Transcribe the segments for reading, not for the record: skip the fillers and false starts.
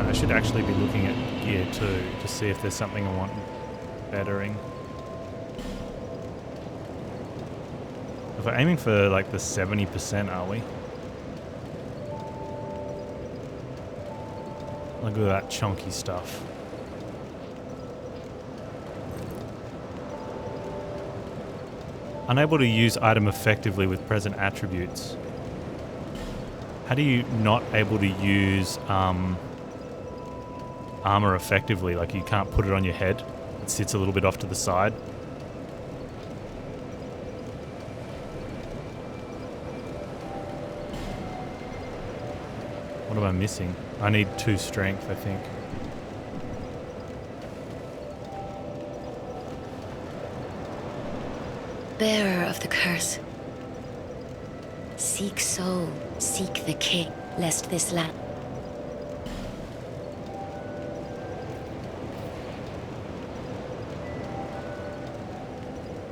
I should actually be looking at gear too to see if there's something I want bettering. If we're aiming for like the 70%, are we? Look at that chunky stuff. Unable to use item effectively with present attributes. How do you not able to use armor effectively? Like you can't put it on your head. It sits a little bit off to the side. What am I missing? I need 2 strength, I think. Bearer of the curse. Seek soul, seek the king, lest this land...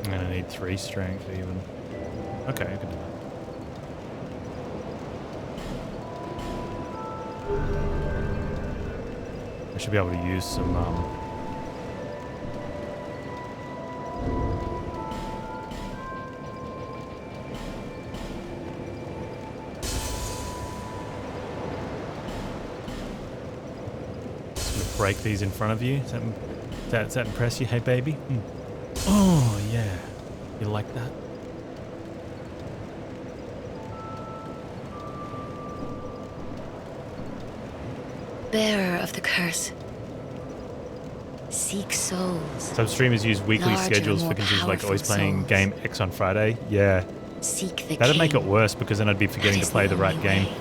I'm gonna need 3 strength even. Okay, I can do that. I should be able to use some break these in front of you. Does that impress you? Hey, baby? Mm. Oh, yeah. You like that? Bearer of the curse. Seek souls. Some streamers use weekly schedules for continues, like always playing souls. game X on Friday. Yeah. Seek the That'd king. make it worse because then I'd be forgetting to play the right game. Way.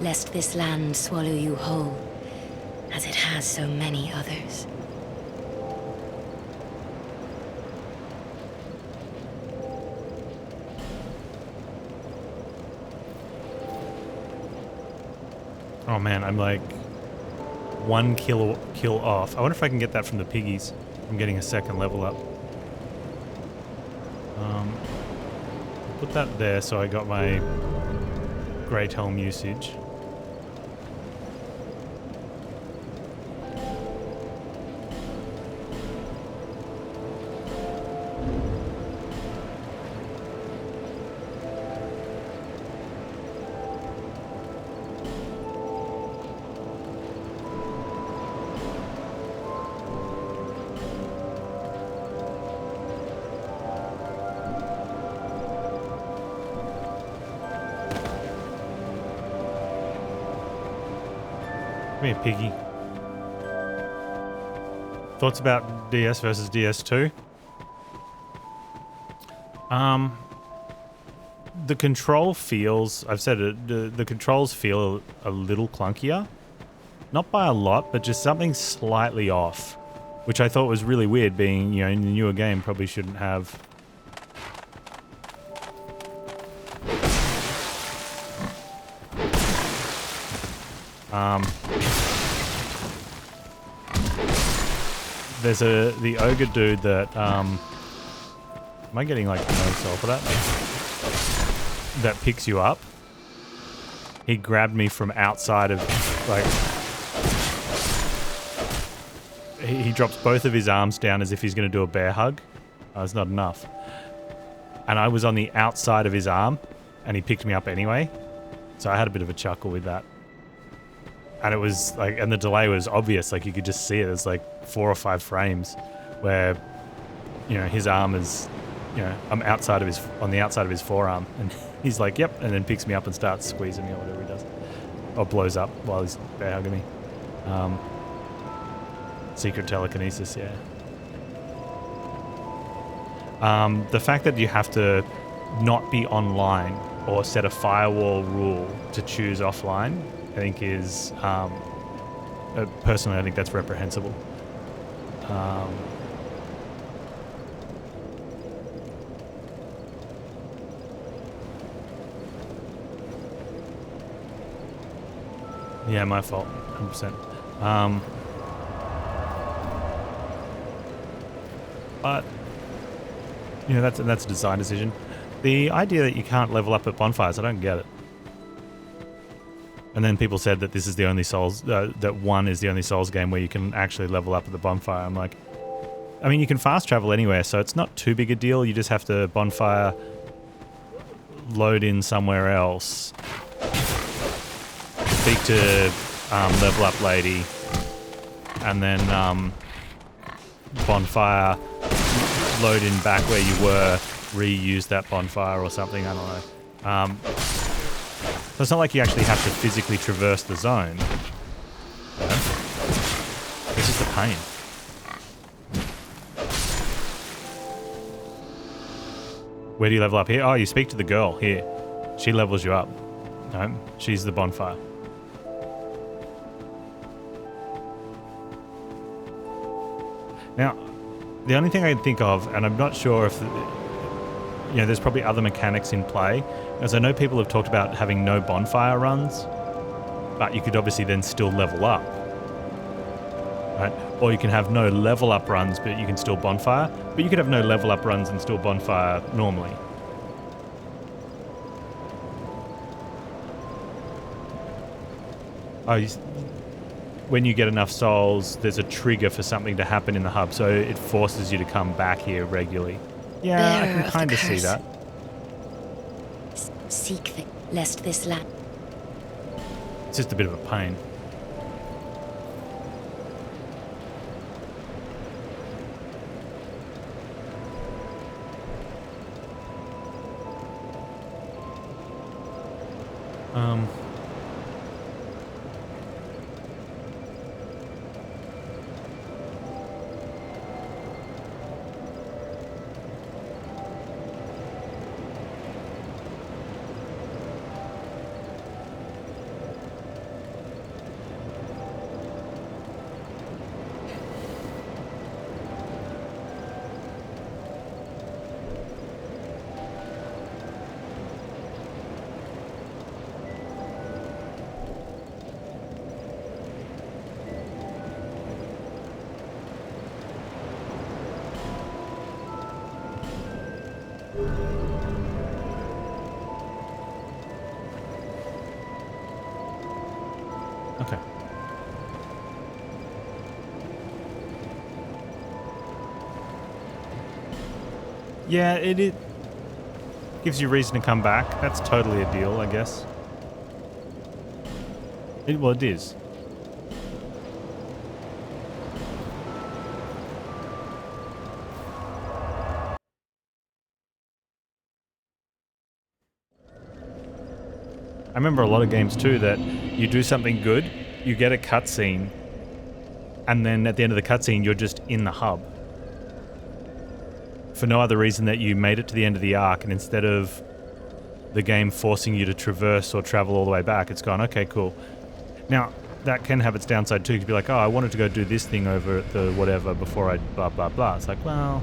Lest this land swallow you whole, as it has so many others. Oh man, I'm like 1 kill off. I wonder if I can get that from the piggies. I'm getting a 2nd level up. Put that there so I got my Great Helm usage. Come here, piggy. Thoughts about DS versus DS2? The control feels, I've said it, the controls feel a little clunkier. Not by a lot, but just something slightly off. Which I thought was really weird, being, you know, in the newer game, probably shouldn't have. There's the ogre dude that, am I getting like no soul for that? That picks you up. He grabbed me from outside of, like, he drops both of his arms down as if he's going to do a bear hug. It's not enough. And I was on the outside of his arm, and he picked me up anyway. So I had a bit of a chuckle with that. And it was like, and the delay was obvious. Like you could just see it. There's like 4 or 5 frames where, you know, his arm is, you know, I'm outside of his, on the outside of his forearm, and he's like, yep, and then picks me up and starts squeezing me or whatever he does, or blows up while he's bear hugging me. Secret telekinesis, yeah. The fact that you have to not be online or set a firewall rule to choose offline, I think is, personally, I think that's reprehensible. Yeah, my fault, 100%. But, you know, that's a design decision. The idea that you can't level up at bonfires, I don't get it. And then people said that this is the only Souls, that 1 is the only Souls game where you can actually level up at the bonfire. I'm like, I mean, you can fast travel anywhere, so it's not too big a deal. You just have to bonfire, load in somewhere else, speak to level up lady, and then bonfire, load in back where you were, reuse that bonfire or something, I don't know. So it's not like you actually have to physically traverse the zone. You know? It's just a pain. Where do you level up? Here? Oh, you speak to the girl here. She levels you up. No, she's the bonfire. Now, the only thing I can think of, and I'm not sure if, you know, there's probably other mechanics in play, as I know people have talked about having no bonfire runs, but you could obviously then still level up, right? Or you can have no level up runs, but you can still bonfire, but you could have no level up runs and still bonfire normally. Oh, when you get enough souls, there's a trigger for something to happen in the hub, so it forces you to come back here regularly. Yeah, Bearer I can of kind the of see curse. that. Seek the lest this land. It's just a bit of a pain. Okay. Yeah, it gives you reason to come back. That's totally a deal, I guess. Well, it is. I remember a lot of games too that you do something good, you get a cutscene, and then at the end of the cutscene you're just in the hub. For no other reason that you made it to the end of the arc, and instead of the game forcing you to traverse or travel all the way back, it's gone, okay, cool. Now, that can have its downside too. You could be like, oh, I wanted to go do this thing over at the whatever before I blah, blah, blah. It's like, well...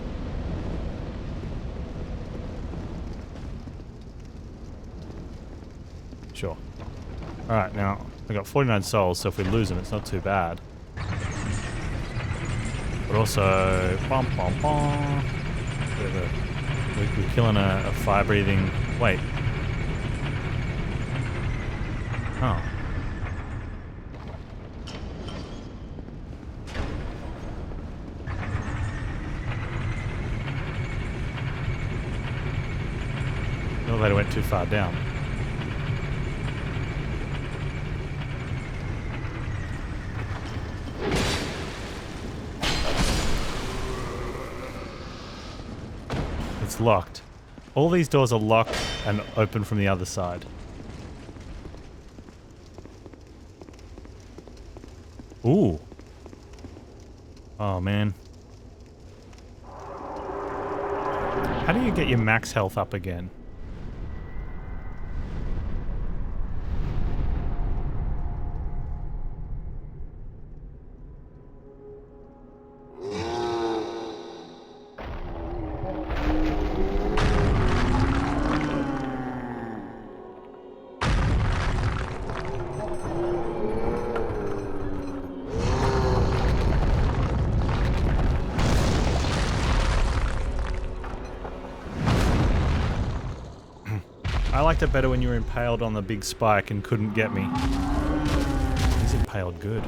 Sure. Alright, now, I got 49 souls, so if we lose them, it's not too bad. But also... Bum, bum, bum. We're killing a fire-breathing... Wait. Oh. The elevator went too far down. It's locked. All these doors are locked and open from the other side. Ooh. Oh, man. How do you get your max health up again? I liked it better when you were impaled on the big spike and couldn't get me. impaled good.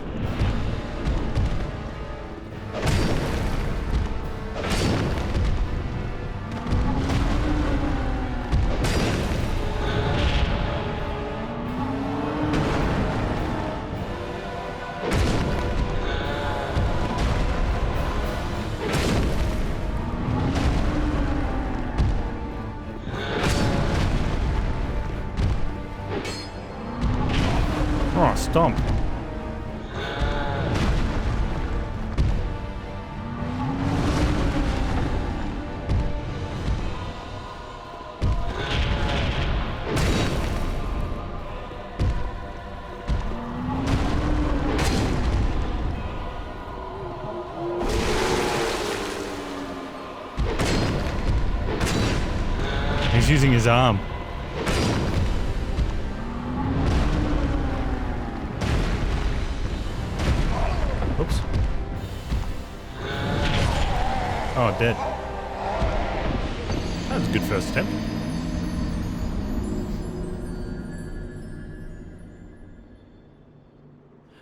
Oh, stomp. He's using his arm. Oops. Oh, dead. That was a good first attempt.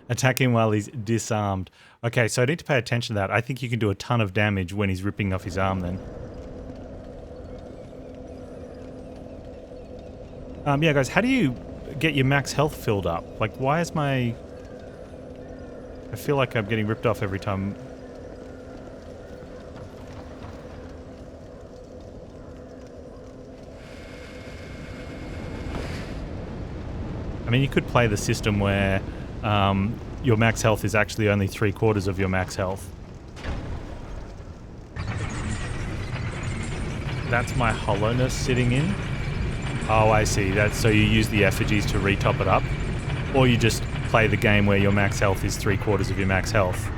Attack him while he's disarmed. Okay, so I need to pay attention to that. I think you can do a ton of damage when he's ripping off his arm then. Yeah, guys, how do you get your max health filled up? Like, why is my... I feel like I'm getting ripped off every time. I mean, you could play the system where your max health is actually only 3/4 of your max health. That's my hollowness sitting in. Oh, I see. That's so you use the effigies to retop it up, or you just play the game where your max health is 3/4 of your max health.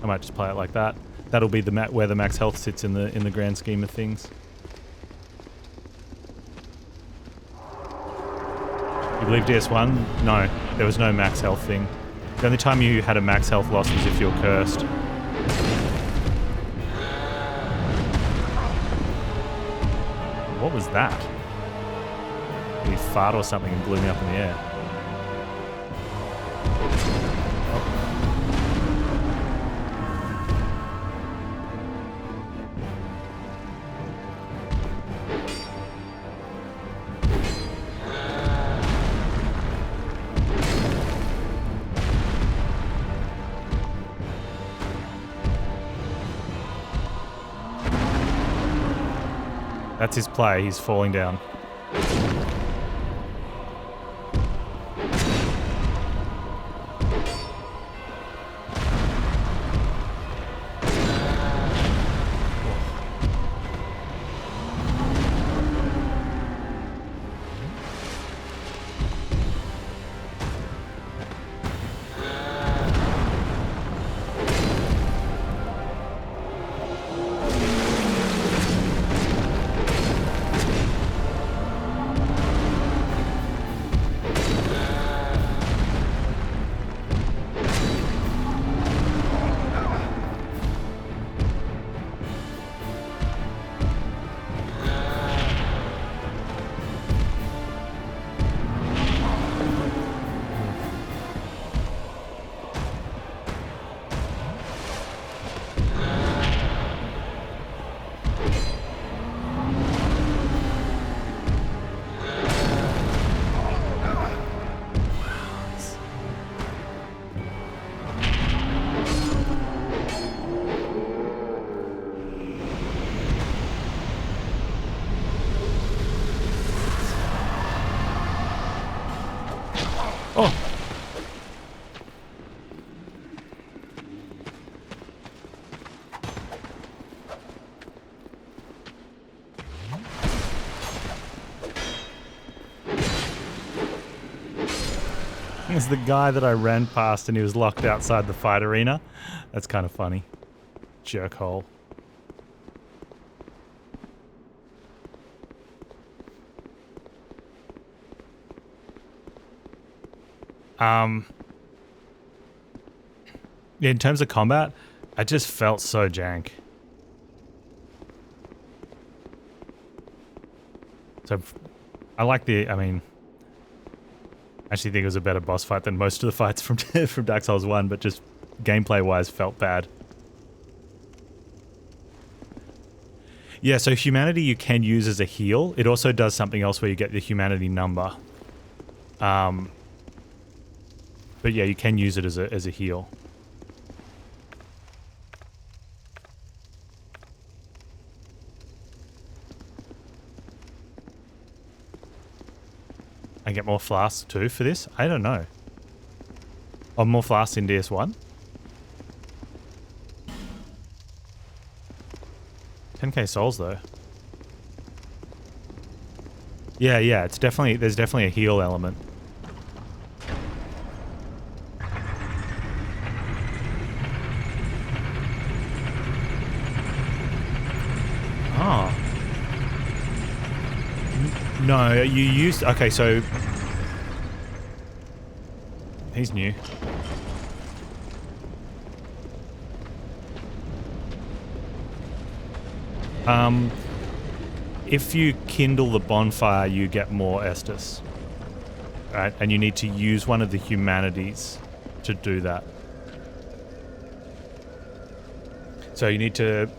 I might just play it like that. That'll be the where the max health sits in the grand scheme of things. You believe DS1? No, there was no max health thing. The only time you had a max health loss was if you're cursed. What was that? He farted or something and blew me up in the air. That's his play, he's falling down. Oh! It's the guy that I ran past and he was locked outside the fight arena. That's kind of funny. Jerkhole. Yeah, in terms of combat, I just felt so jank. So, I like the, I mean, actually think it was a better boss fight than most of the fights from from Dark Souls 1, but just gameplay-wise felt bad. Yeah, so humanity you can use as a heal. It also does something else where you get the humanity number. But yeah, you can use it as a heal. I get more flasks too for this? I don't know. Oh, more flasks in DS1? 10k souls though. Yeah, it's definitely, there's definitely a heal element. Oh. No, you used, okay, so he's new. If you kindle the bonfire, you get more Estus. Right? And you need to use one of the humanities to do that. So you need to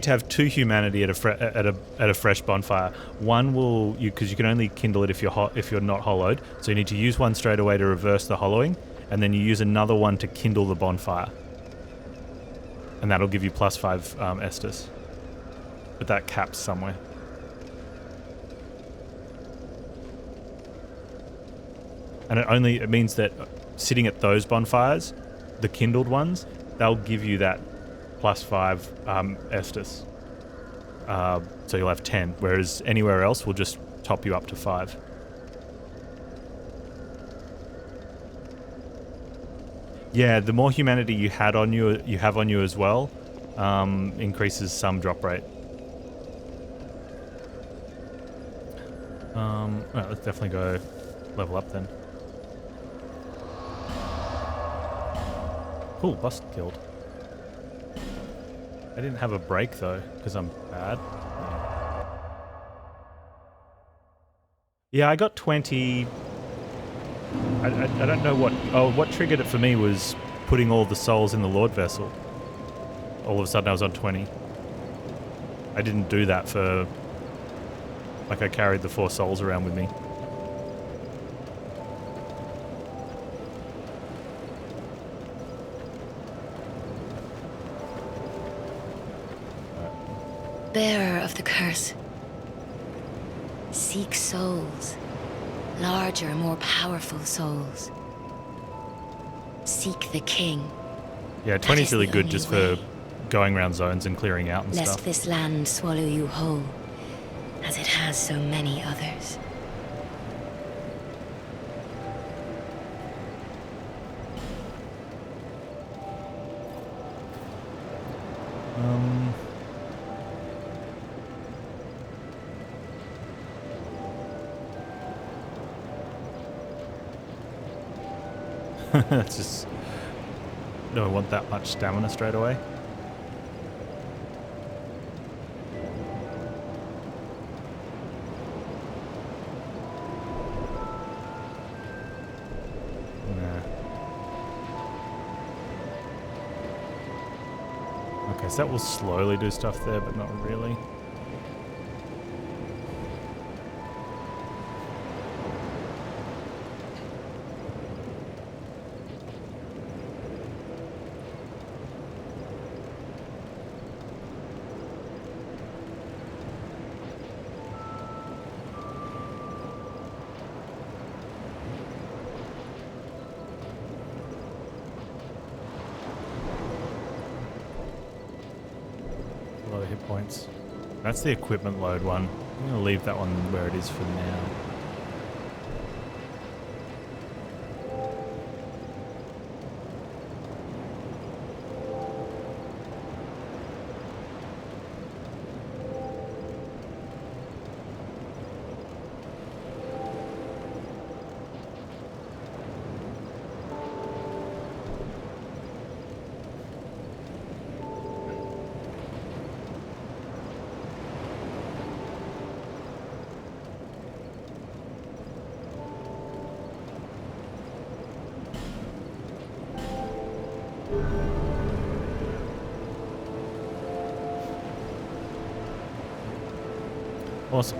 have 2 humanity at a fresh bonfire. One will, because you can only kindle it if you're not hollowed. So you need to use one straight away to reverse the hollowing, and then you use another one to kindle the bonfire. And that'll give you +5 Estus. But that caps somewhere. And it means that sitting at those bonfires, the kindled ones, they'll give you that +5 Estus. So you'll have 10, whereas anywhere else will just top you up to 5. Yeah, the more humanity you have on you as well, increases some drop rate. Well, let's definitely go level up then. Cool, boss killed. I didn't have a break though, because I'm bad. Yeah, I got 20. I don't know what... Oh, what triggered it for me was putting all the souls in the Lord Vessel. All of a sudden I was on 20. I didn't do that for... Like, I carried the 4 souls around with me. Bearer of the curse. Seek souls. Larger, more powerful souls. Seek the king. Yeah, 20 is really good just for going around zones and clearing out and stuff. stuff. Lest this land swallow you whole, as it has so many others. That's just... Do I want that much stamina straight away? Nah. Okay, so that will slowly do stuff there, but not really. Points. That's the equipment load one. I'm going to leave that one where it is for now. Awesome.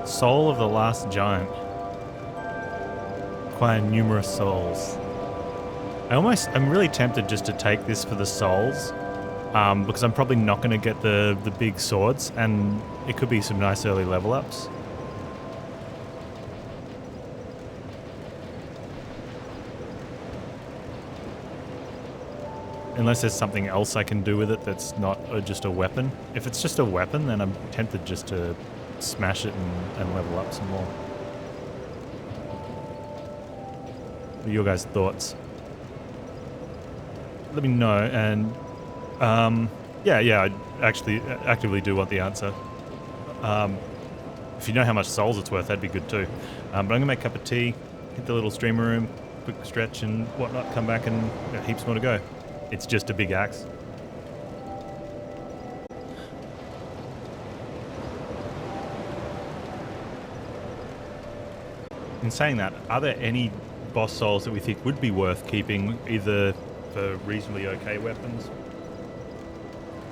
Soul of the Last Giant. Acquire numerous souls. I'm really tempted just to take this for the souls, because I'm probably not going to get the big swords, and it could be some nice early level ups. Unless there's something else I can do with it that's not just a weapon. If it's just a weapon, then I'm tempted just to smash it and level up some more. What are your guys' thoughts? Let me know, and yeah, I actually actively do want the answer. If you know how much souls it's worth, that'd be good too. But I'm gonna make a cup of tea, hit the little streamer room, quick stretch and whatnot, come back and heaps more to go. It's just a big axe. In saying that, are there any boss souls that we think would be worth keeping, either for reasonably okay weapons,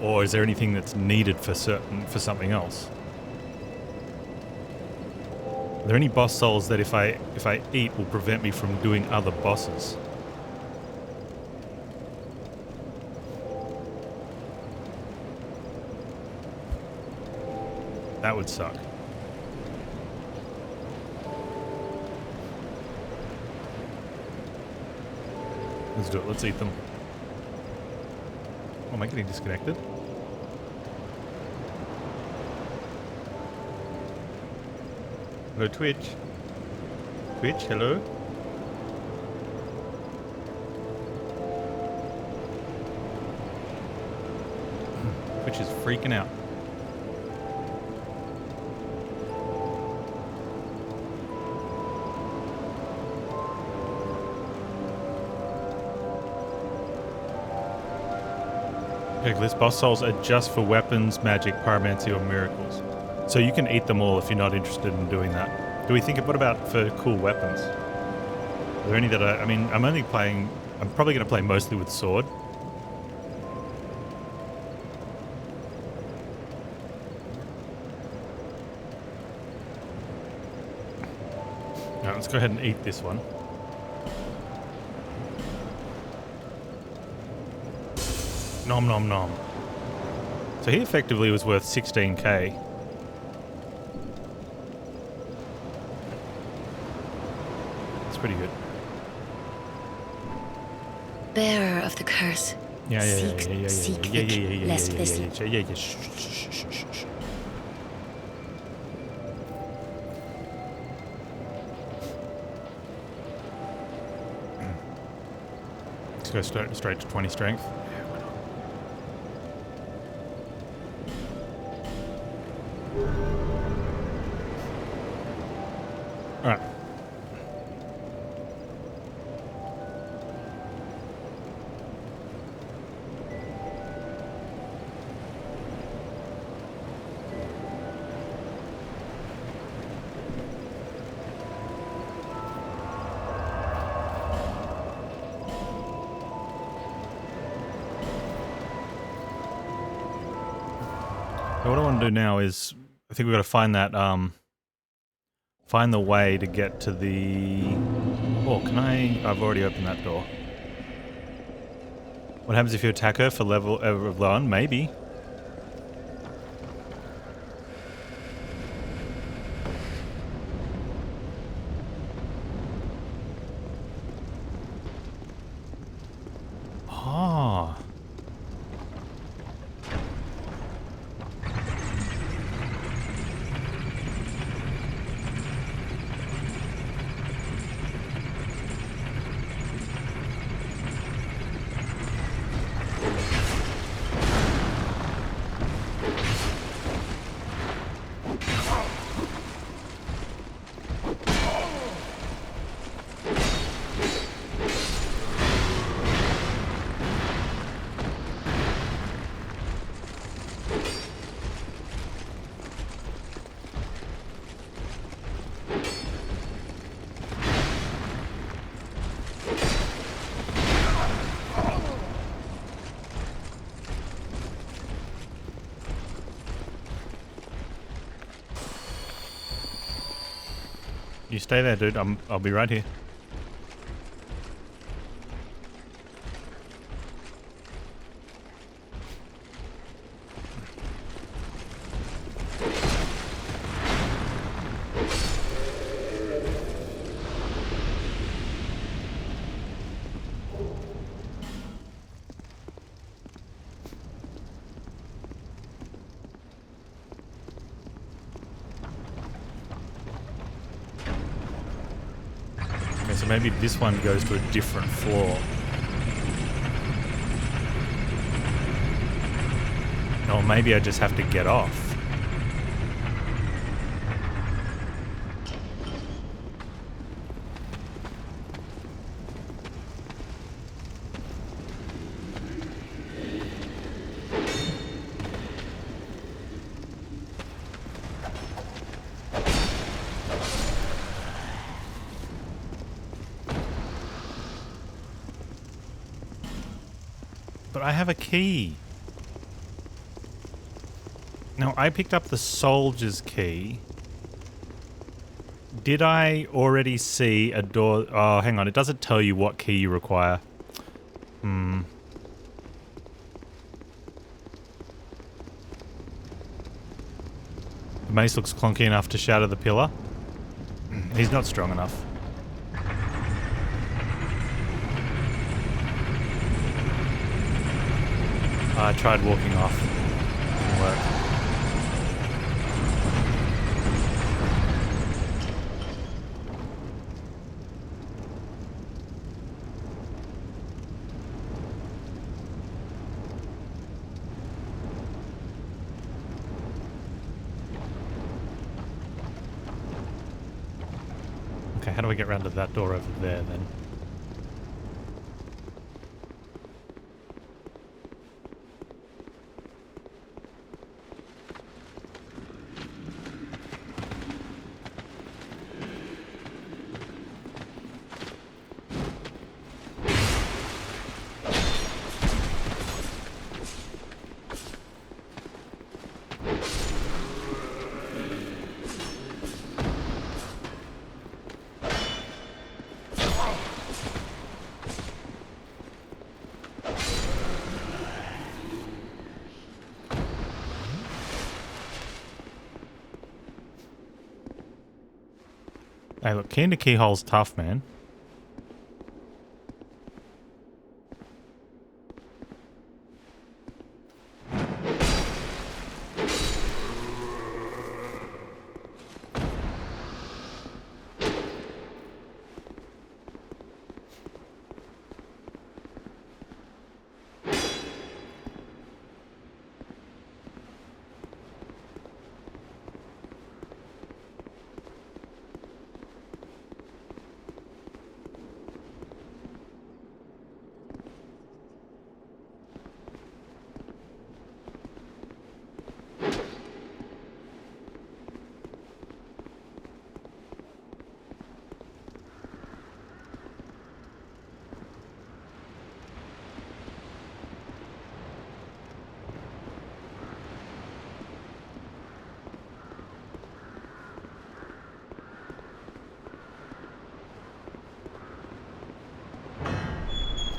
or is there anything that's needed for something else? Are there any boss souls that if I eat will prevent me from doing other bosses? That would suck. Let's do it. Let's eat them. Oh, am I getting disconnected? Hello, Twitch. Twitch, hello? Twitch is freaking out. This boss souls are just for weapons, magic, pyromancy, or miracles. So you can eat them all if you're not interested in doing that. Do we think, what about for cool weapons? Are there any that I'm probably going to play mostly with sword. Alright, let's go ahead and eat this one. Nom nom nom. So he effectively was worth 16k. It's pretty good. Bearer of the curse. Seek thick, lest this. Shh. Let's go straight to 20 strength. Alright. So what I want to do now is, I think we've got to find that, find the way to get to the... Oh, can I... I've already opened that door. What happens if you attack her for level of one? Maybe. Ah. You stay there, dude. I'll be right here. Okay, so maybe this one goes to a different floor. Or maybe I just have to get off. But I have a key. Now, I picked up the soldier's key. Did I already see a door? Oh, hang on. It doesn't tell you what key you require. The mace looks clunky enough to shatter the pillar. He's not strong enough. I tried walking off. Didn't work. Okay, how do I get around to that door over there then? Hey, look, key into keyhole's tough, man.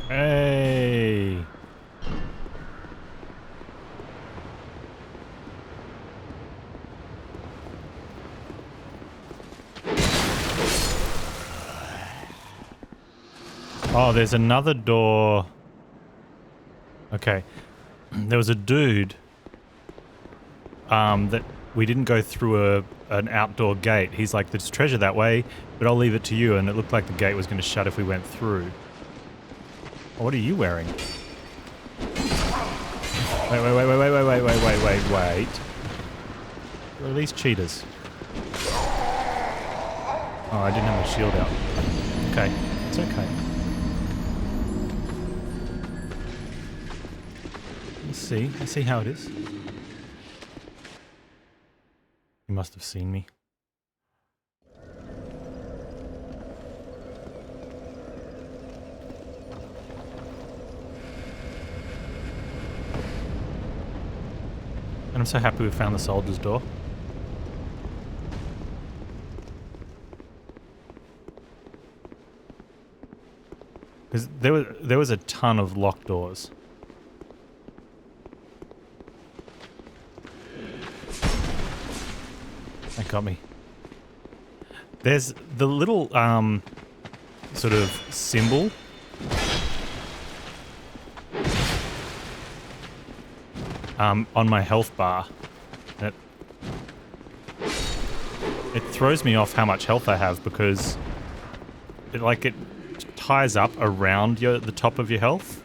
Hey! Oh, there's another door. Okay. There was a dude that we didn't go through an outdoor gate. He's like, there's treasure that way, but I'll leave it to you. And it looked like the gate was going to shut if we went through. Oh, what are you wearing? Wait. What are these cheaters? Oh, I didn't have my shield out. Okay, it's okay. Let's see how it is. He must have seen me. And I'm so happy we found the soldier's door. Because there was a ton of locked doors. That got me. There's the little sort of symbol on my health bar. It throws me off how much health I have because it ties up around the top of your health.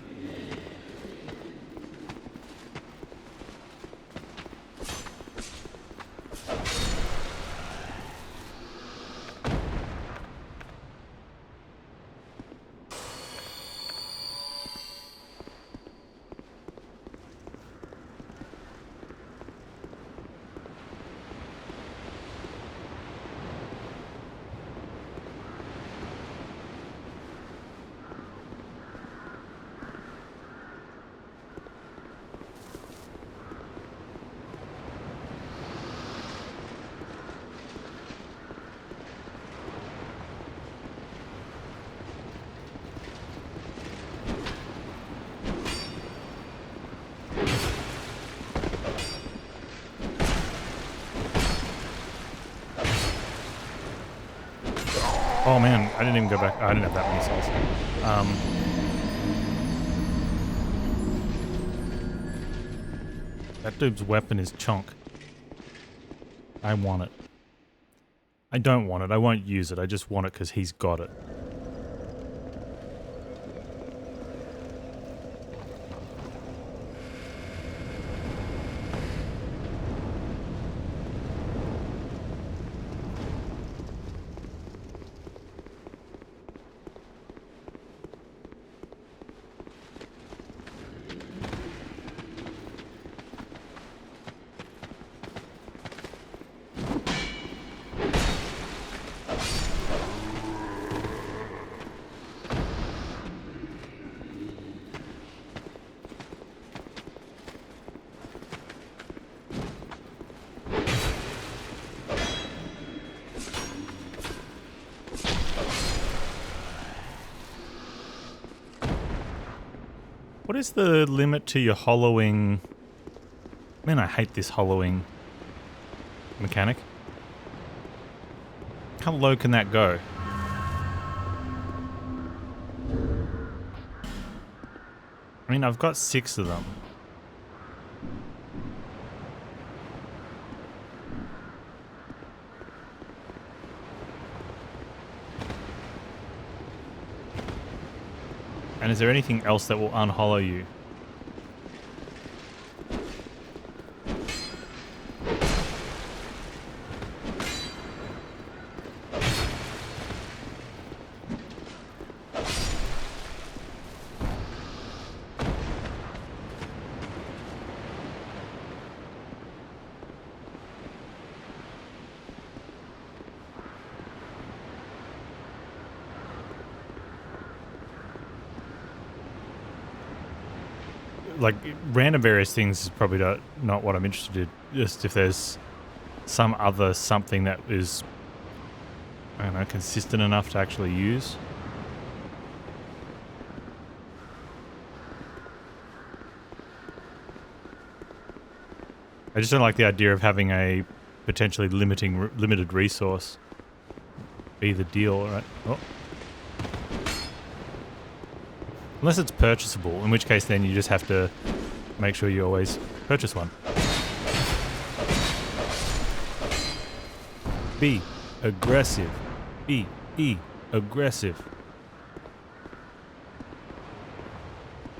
Oh man, I didn't even go back. I didn't have that many souls. That dude's weapon is chonk. I want it. I don't want it. I won't use it. I just want it because he's got it. What is the limit to your hollowing? Man, I hate this hollowing mechanic. How low can that go? I mean, I've got 6 of them. And is there anything else that will unhollow you? Like, random various things is probably not what I'm interested in. Just if there's some other something that is, I don't know, consistent enough to actually use. I just don't like the idea of having a potentially limited resource be the deal, right? Oh. Unless it's purchasable, in which case then you just have to make sure you always purchase one. Be aggressive. Be aggressive.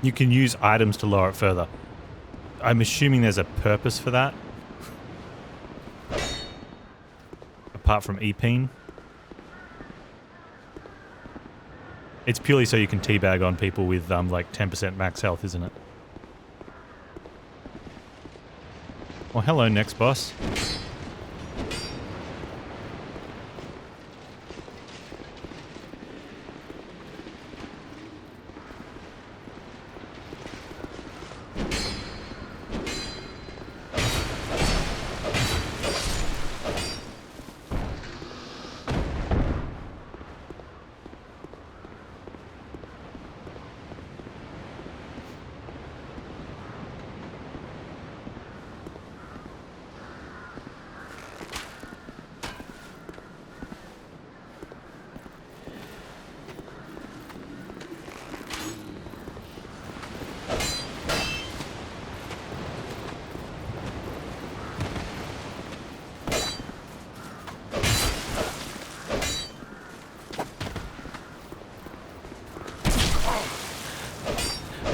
You can use items to lower it further. I'm assuming there's a purpose for that. Apart from EPing. It's purely so you can teabag on people with like 10% max health, isn't it? Well, hello, next boss.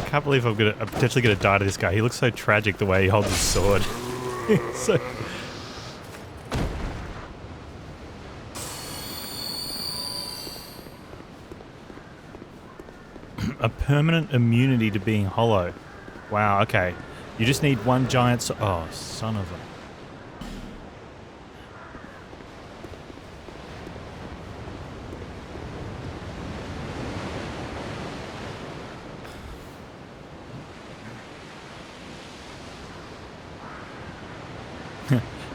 can't believe I'm potentially gonna die to this guy. He looks so tragic the way he holds his sword. So... A permanent immunity to being hollow. Wow, okay. You just need one giant oh, son of a...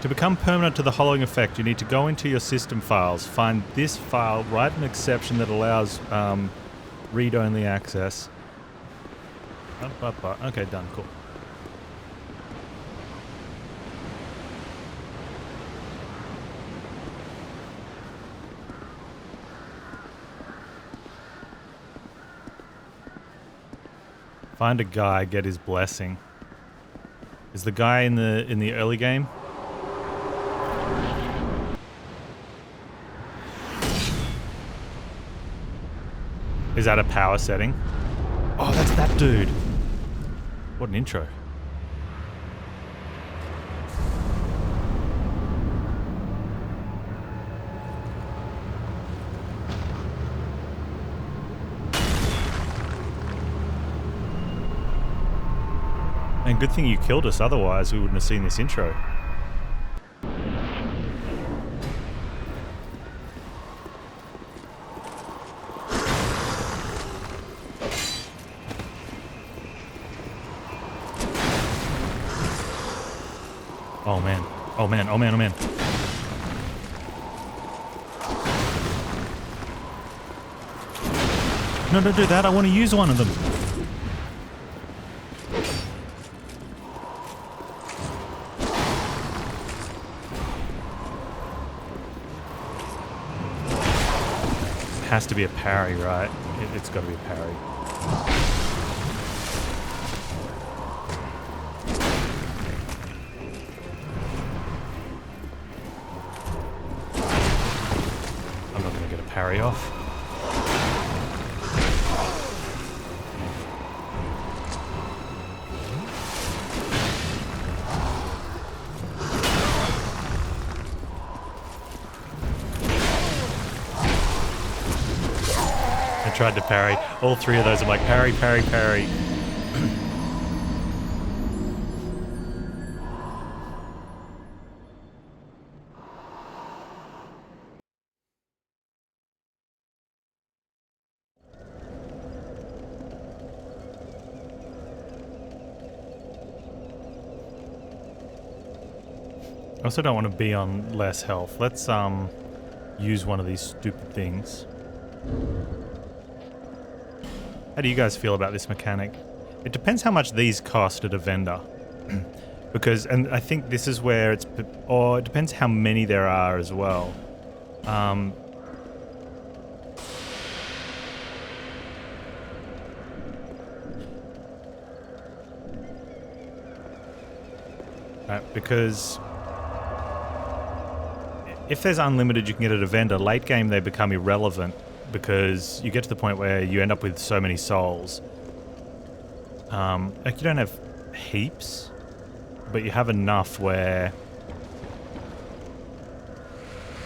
To become permanent to the hollowing effect, you need to go into your system files, find this file, write an exception that allows read-only access. Okay, done. Cool. Find a guy, get his blessing. Is the guy in the early game? Is that a power setting? Oh, that's that dude. What an intro. And good thing you killed us, otherwise we wouldn't have seen this intro. Oh man. Oh man, oh man, oh man. No, don't do that. I want to use one of them. It has to be a parry, right? It's got to be a parry. Parry off. I tried to parry. All three of those I'm like parry, parry, parry. I also don't want to be on less health. Let's use one of these stupid things. How do you guys feel about this mechanic? It depends how much these cost at a vendor. Because, and I think this is where it's, or it depends how many there are as well. Because if there's unlimited you can get at a vendor, late game they become irrelevant because you get to the point where you end up with so many souls. Like you don't have heaps, but you have enough where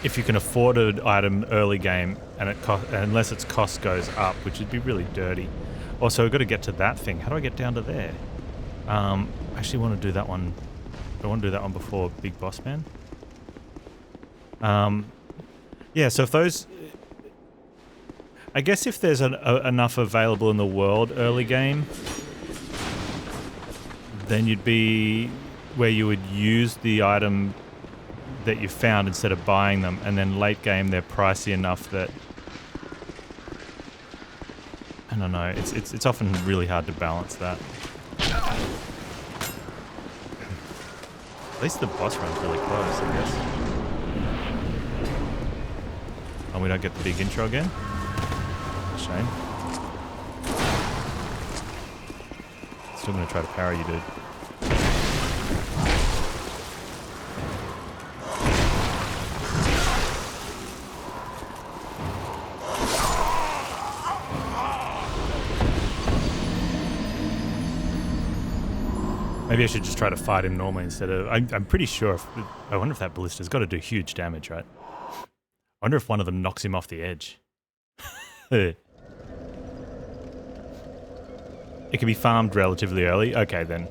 if you can afford an item early game and unless its cost goes up, which would be really dirty. Also, I've got to get to that thing. How do I get down to there? I actually want to do that one. I want to do that one before Big Boss Man. Yeah, so if those... I guess if there's enough available in the world early game, then you'd be where you would use the item that you found instead of buying them, and then late game they're pricey enough that... I don't know, it's often really hard to balance that. At least the boss run's really close, I guess. And we don't get the big intro again? Shame. Still gonna try to parry you, dude. Maybe I should just try to fight him normally instead of... I'm pretty sure... I wonder if that ballista's got to do huge damage, right? I wonder if one of them knocks him off the edge. It can be farmed relatively early. Okay, then.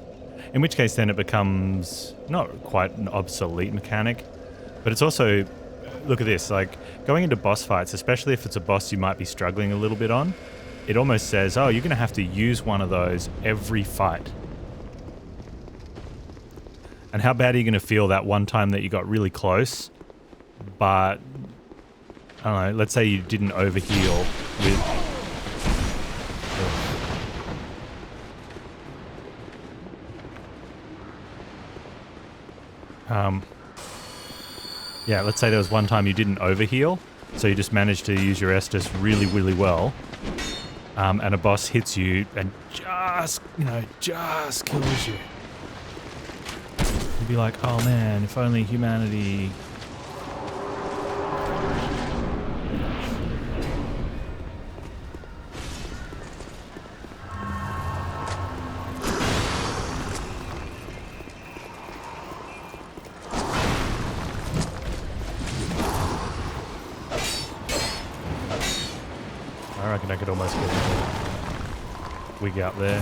In which case, then it becomes not quite an obsolete mechanic, but it's also... Look at this, like, going into boss fights, especially if it's a boss you might be struggling a little bit on, it almost says, oh, you're going to have to use one of those every fight. And how bad are you going to feel that one time that you got really close, but, I don't know, let's say you didn't overheal with... Yeah, let's say there was one time you didn't overheal, so you just managed to use your Estus really, really well, and a boss hits you and just, just kills you. You'd be like, oh man, if only humanity... I reckon I could almost get a wig out there.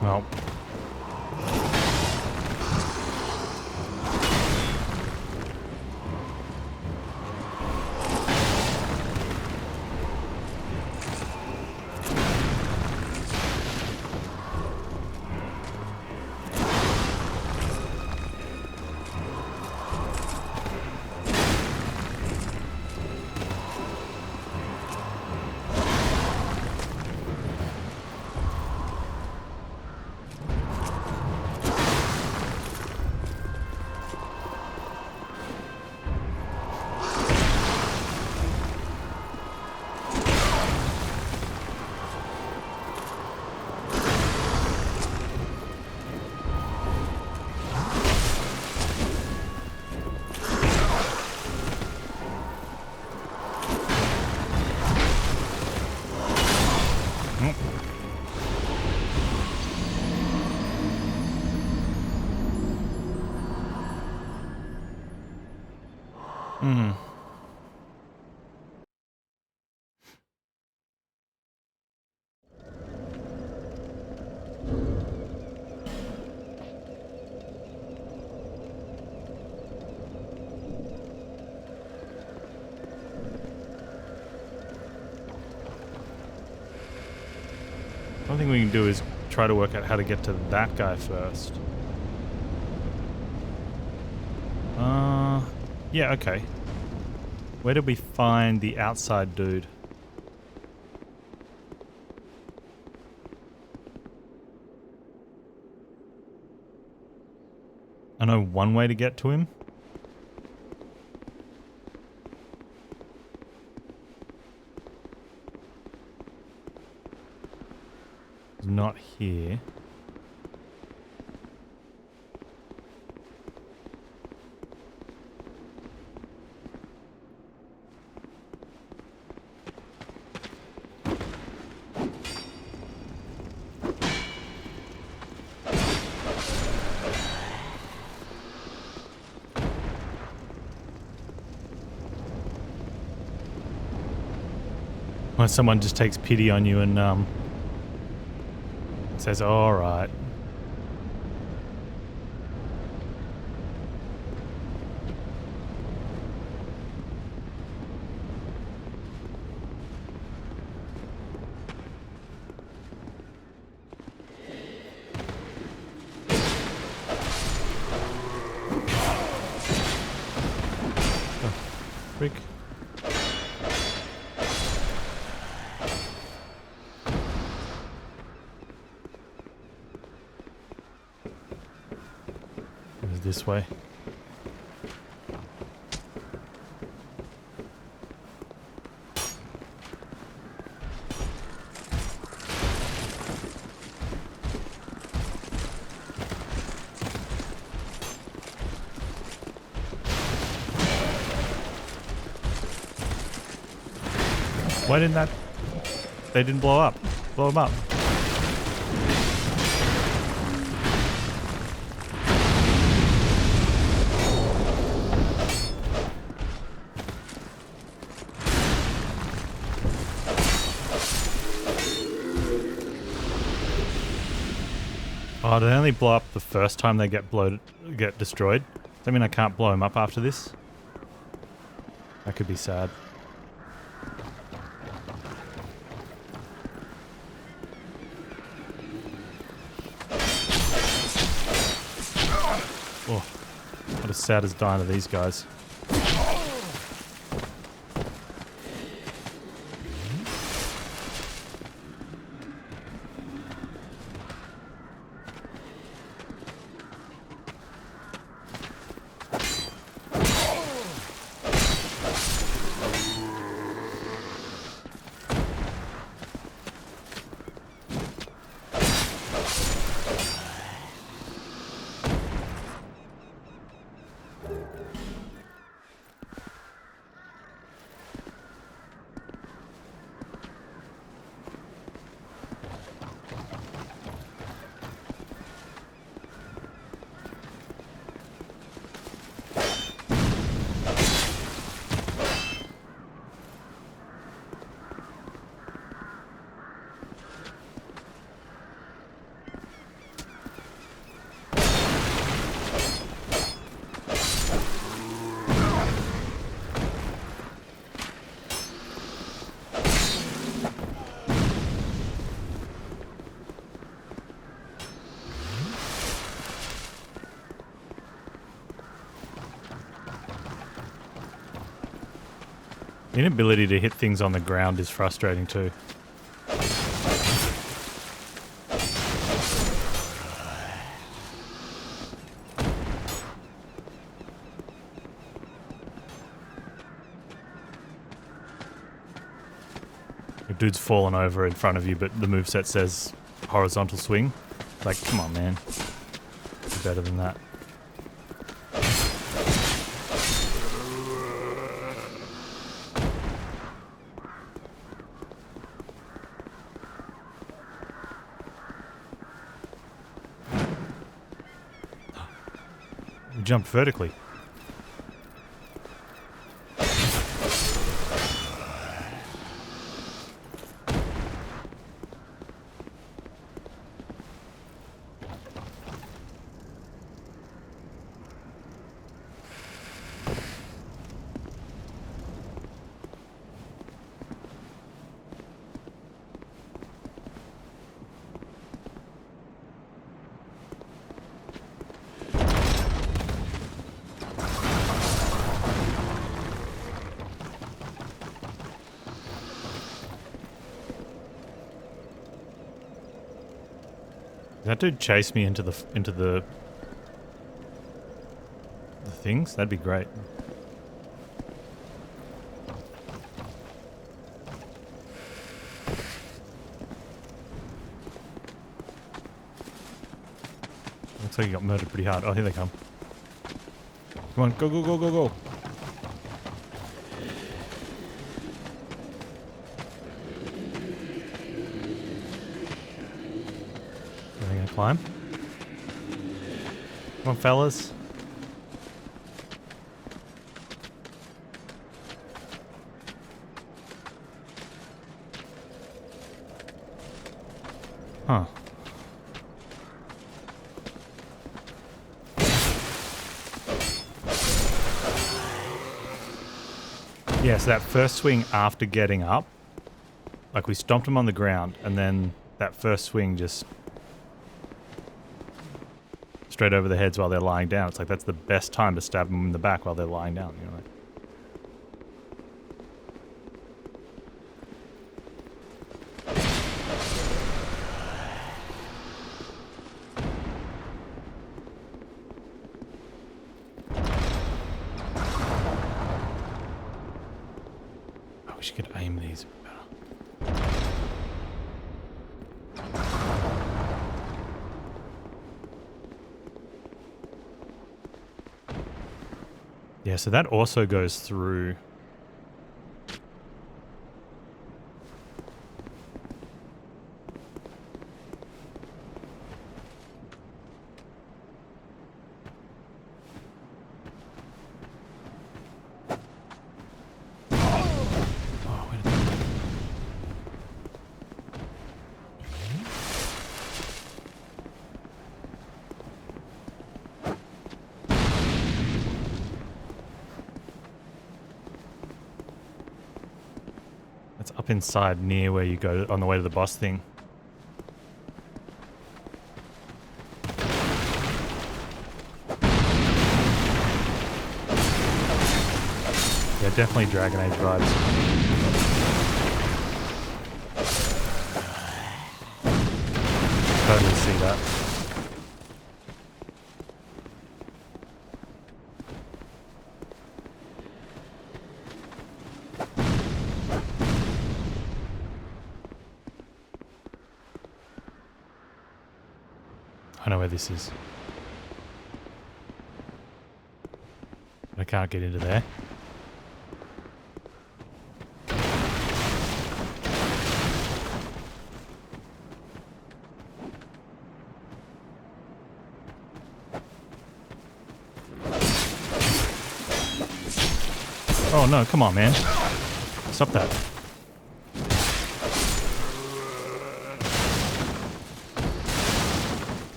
Well. One thing we can do is try to work out how to get to that guy first. Yeah, okay. Where did we find the outside dude? I know one way to get to him. He's not here. When someone just takes pity on you and says, all right. Oh, freak. This way. Why didn't that... They didn't blow up. Blow them up. Oh, do they only blow up the first time they get destroyed? Does that mean I can't blow them up after this? That could be sad. Oh, not as sad as dying to these guys. The inability to hit things on the ground is frustrating too. If dude's fallen over in front of you, but the moveset says horizontal swing. Like, come on, man. Do better than that. We jumped vertically. That dude chase me into the things? That'd be great. Looks like he got murdered pretty hard. Oh, here they come. Come on, go, go, go, go, go. Are they gonna climb? Come on, fellas. Huh. Yeah, so that first swing after getting up, like we stomped them on the ground, and then that first swing just straight over the heads while they're lying down. It's like that's the best time to stab them in the back while they're lying down, you know? Like, I wish you could aim these better. Yeah, so that also goes through It's up inside near where you go on the way to the boss thing. Yeah, definitely Dragon Age vibes. Totally see that. I know where this is. I can't get into there. Oh no, come on, man. Stop that.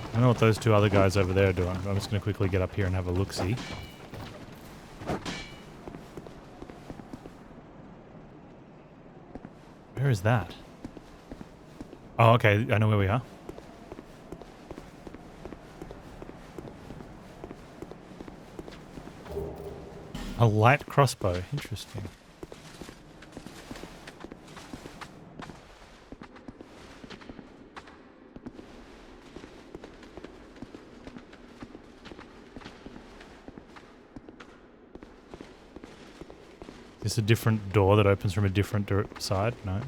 I don't know what those two other guys over there are doing. I'm just going to quickly get up here and have a look-see. Where is that? Oh, okay. I know where we are. A light crossbow. Interesting. Is this a different door that opens from a different side? No.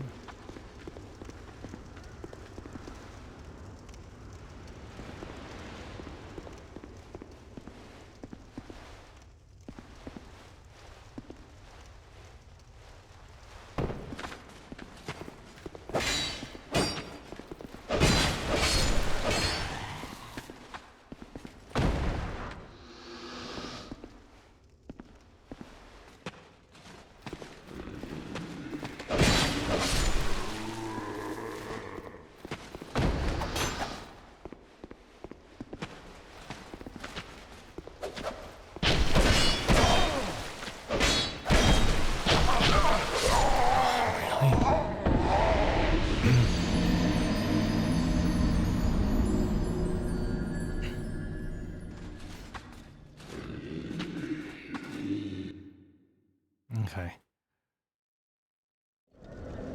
Okay.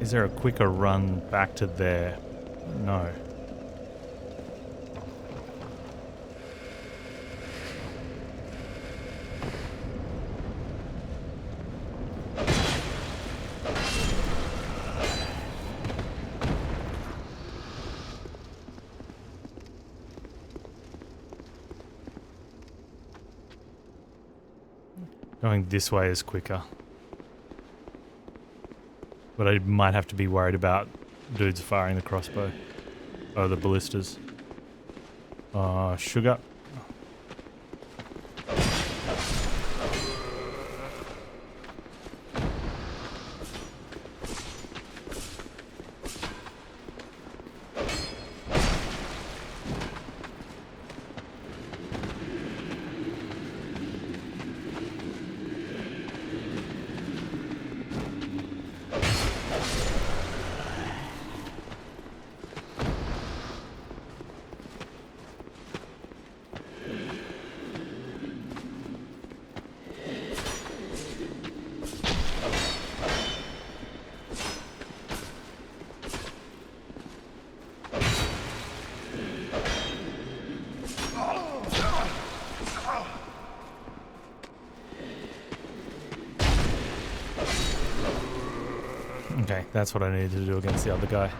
Is there a quicker run back to there? No. Going this way is quicker. But I might have to be worried about dudes firing the crossbow. Oh, the ballistas. Sugar. Okay, that's what I needed to do against the other guy.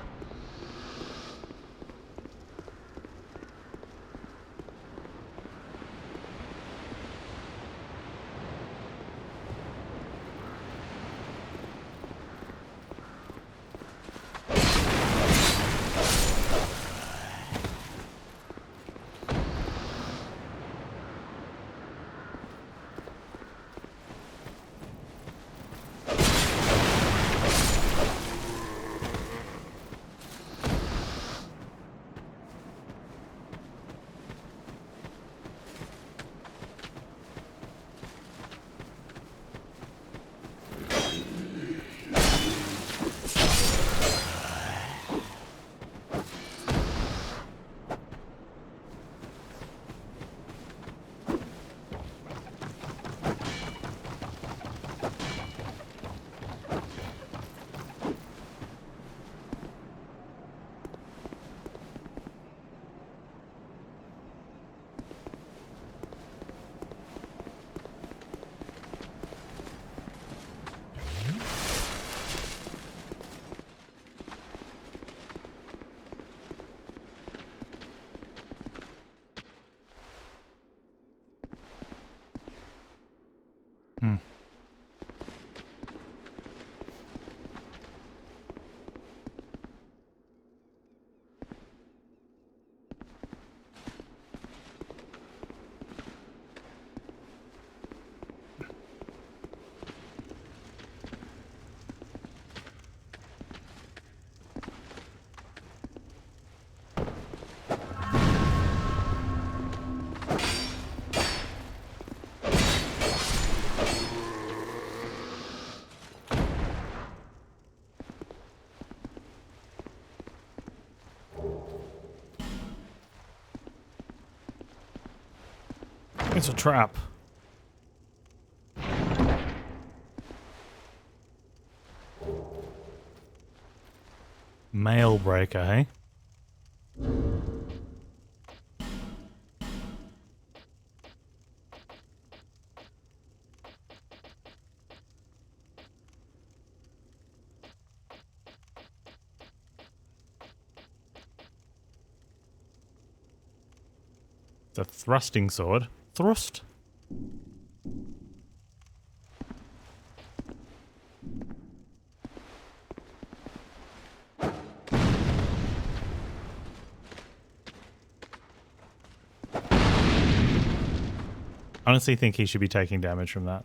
It's a trap. Mail breaker, hey? It's a thrusting sword. Thrust. Honestly think he should be taking damage from that.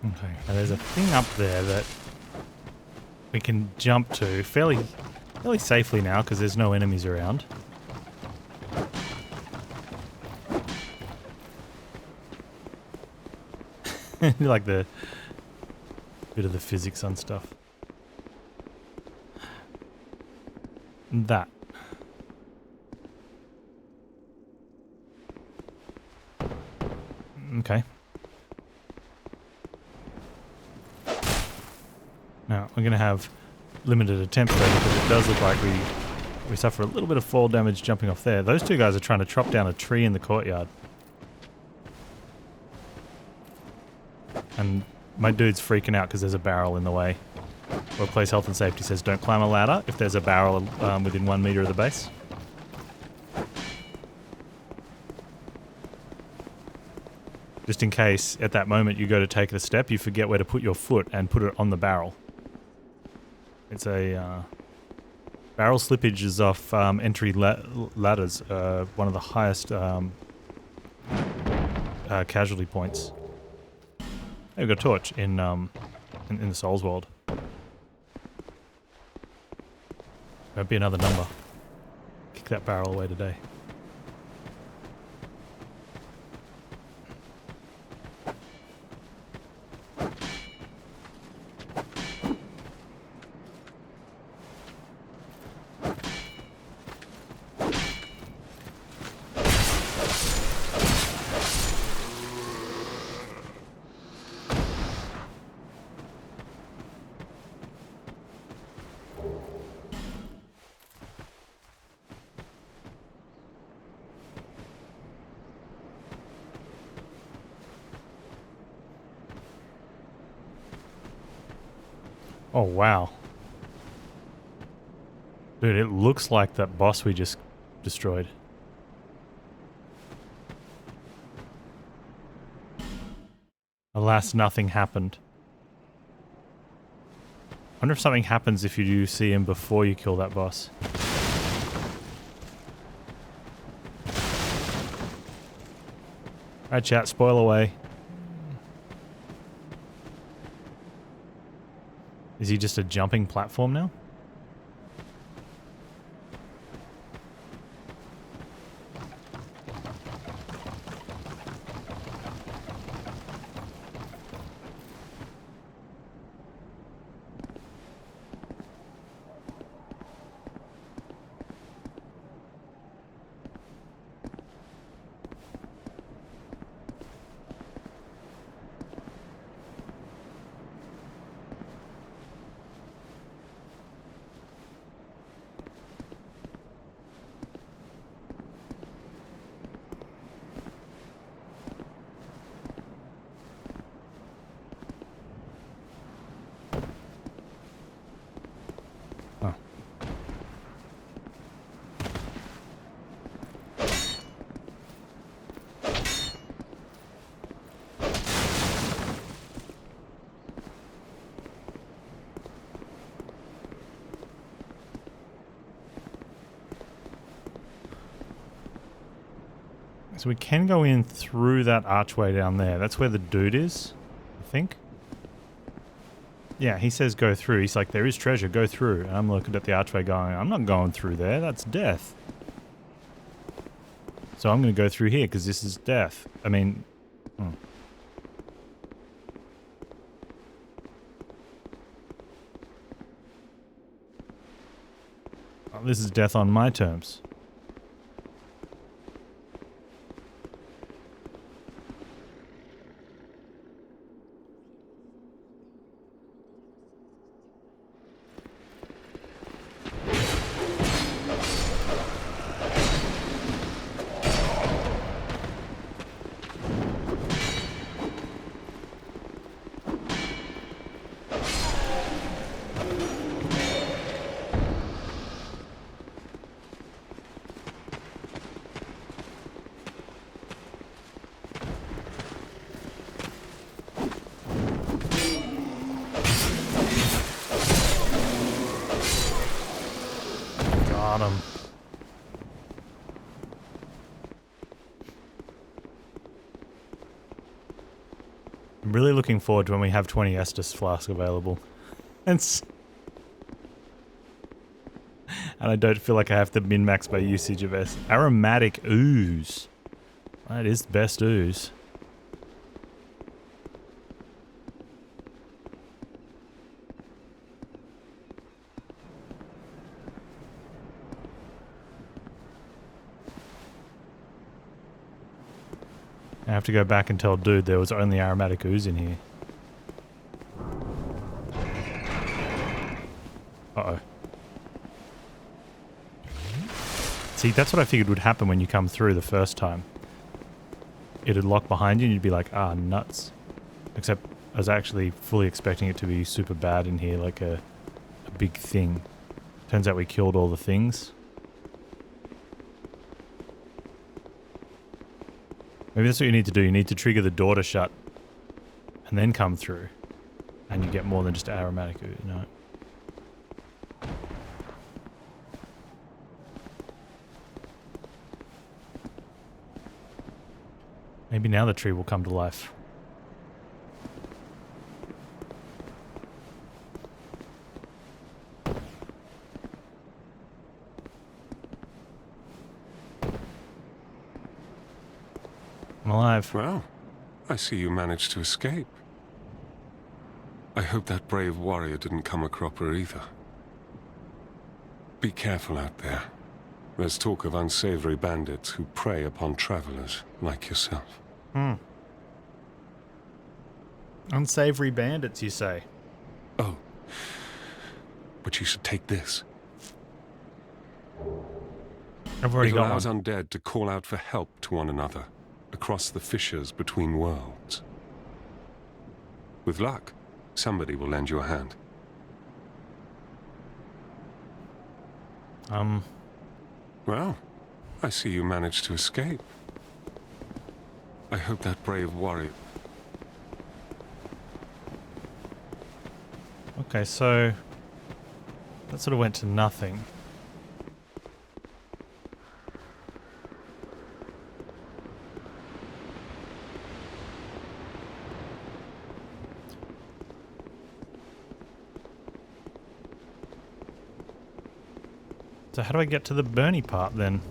Okay, now there's a thing up there that we can jump to fairly safely now because there's no enemies around. Like the bit of the physics on stuff. That. Okay. Now, we're going to have limited attempts there because it does look like we suffer a little bit of fall damage jumping off there. Those two guys are trying to chop down a tree in the courtyard. And my dude's freaking out because there's a barrel in the way. Workplace Health and Safety says don't climb a ladder if there's a barrel within 1 meter of the base. Just in case at that moment you go to take the step, you forget where to put your foot and put it on the barrel. It's a barrel slippage is off entry ladders, one of the highest casualty points. Hey, we've got a torch in the Souls world. Might be another number. Kick that barrel away today. Oh, wow. Dude, it looks like that boss we just destroyed. Alas, nothing happened. I wonder if something happens if you do see him before you kill that boss. Alright, chat, spoil away. Is he just a jumping platform now? So we can go in through that archway down there. That's where the dude is, I think. Yeah, he says go through. He's like, there is treasure, go through. And I'm looking at the archway going, I'm not going through there. That's death. So I'm going to go through here because this is death. I mean... Oh, this is death on my terms. Got him. I'm really looking forward to when we have 20 Estus flask available. And I don't feel like I have to min-max my usage of S. Aromatic ooze. That is the best ooze. I have to go back and tell dude there was only aromatic ooze in here. Uh-oh. See, that's what I figured would happen when you come through the first time. It'd lock behind you and you'd be like, ah, nuts. Except I was actually fully expecting it to be super bad in here, like a big thing. Turns out we killed all the things. Maybe that's what you need to do. You need to trigger the door to shut and then come through. And you get more than just aromatic ooze, you know. Maybe now the tree will come to life. I'm alive. Well, I see you managed to escape. I hope that brave warrior didn't come a cropper either. Be careful out there. There's talk of unsavory bandits who prey upon travelers like yourself. Unsavory bandits, you say? Oh, but you should take this. I've already It got allows one. undead to call out for help to one another across the fissures between worlds. With luck, somebody will lend you a hand. Well, I see you managed to escape. I hope that brave warrior... Okay, so that sort of went to nothing. So how do I get to the Bernie part then?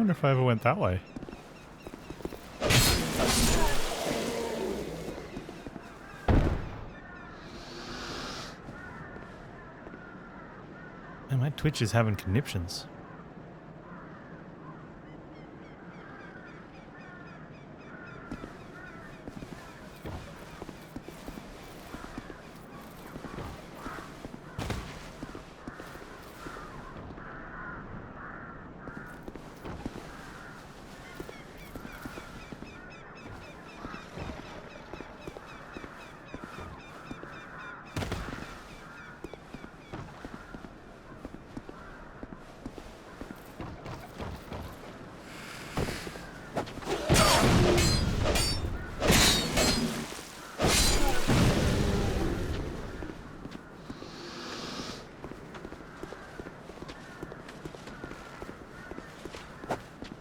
wonder if I ever went that way. Man, my Twitch is having conniptions.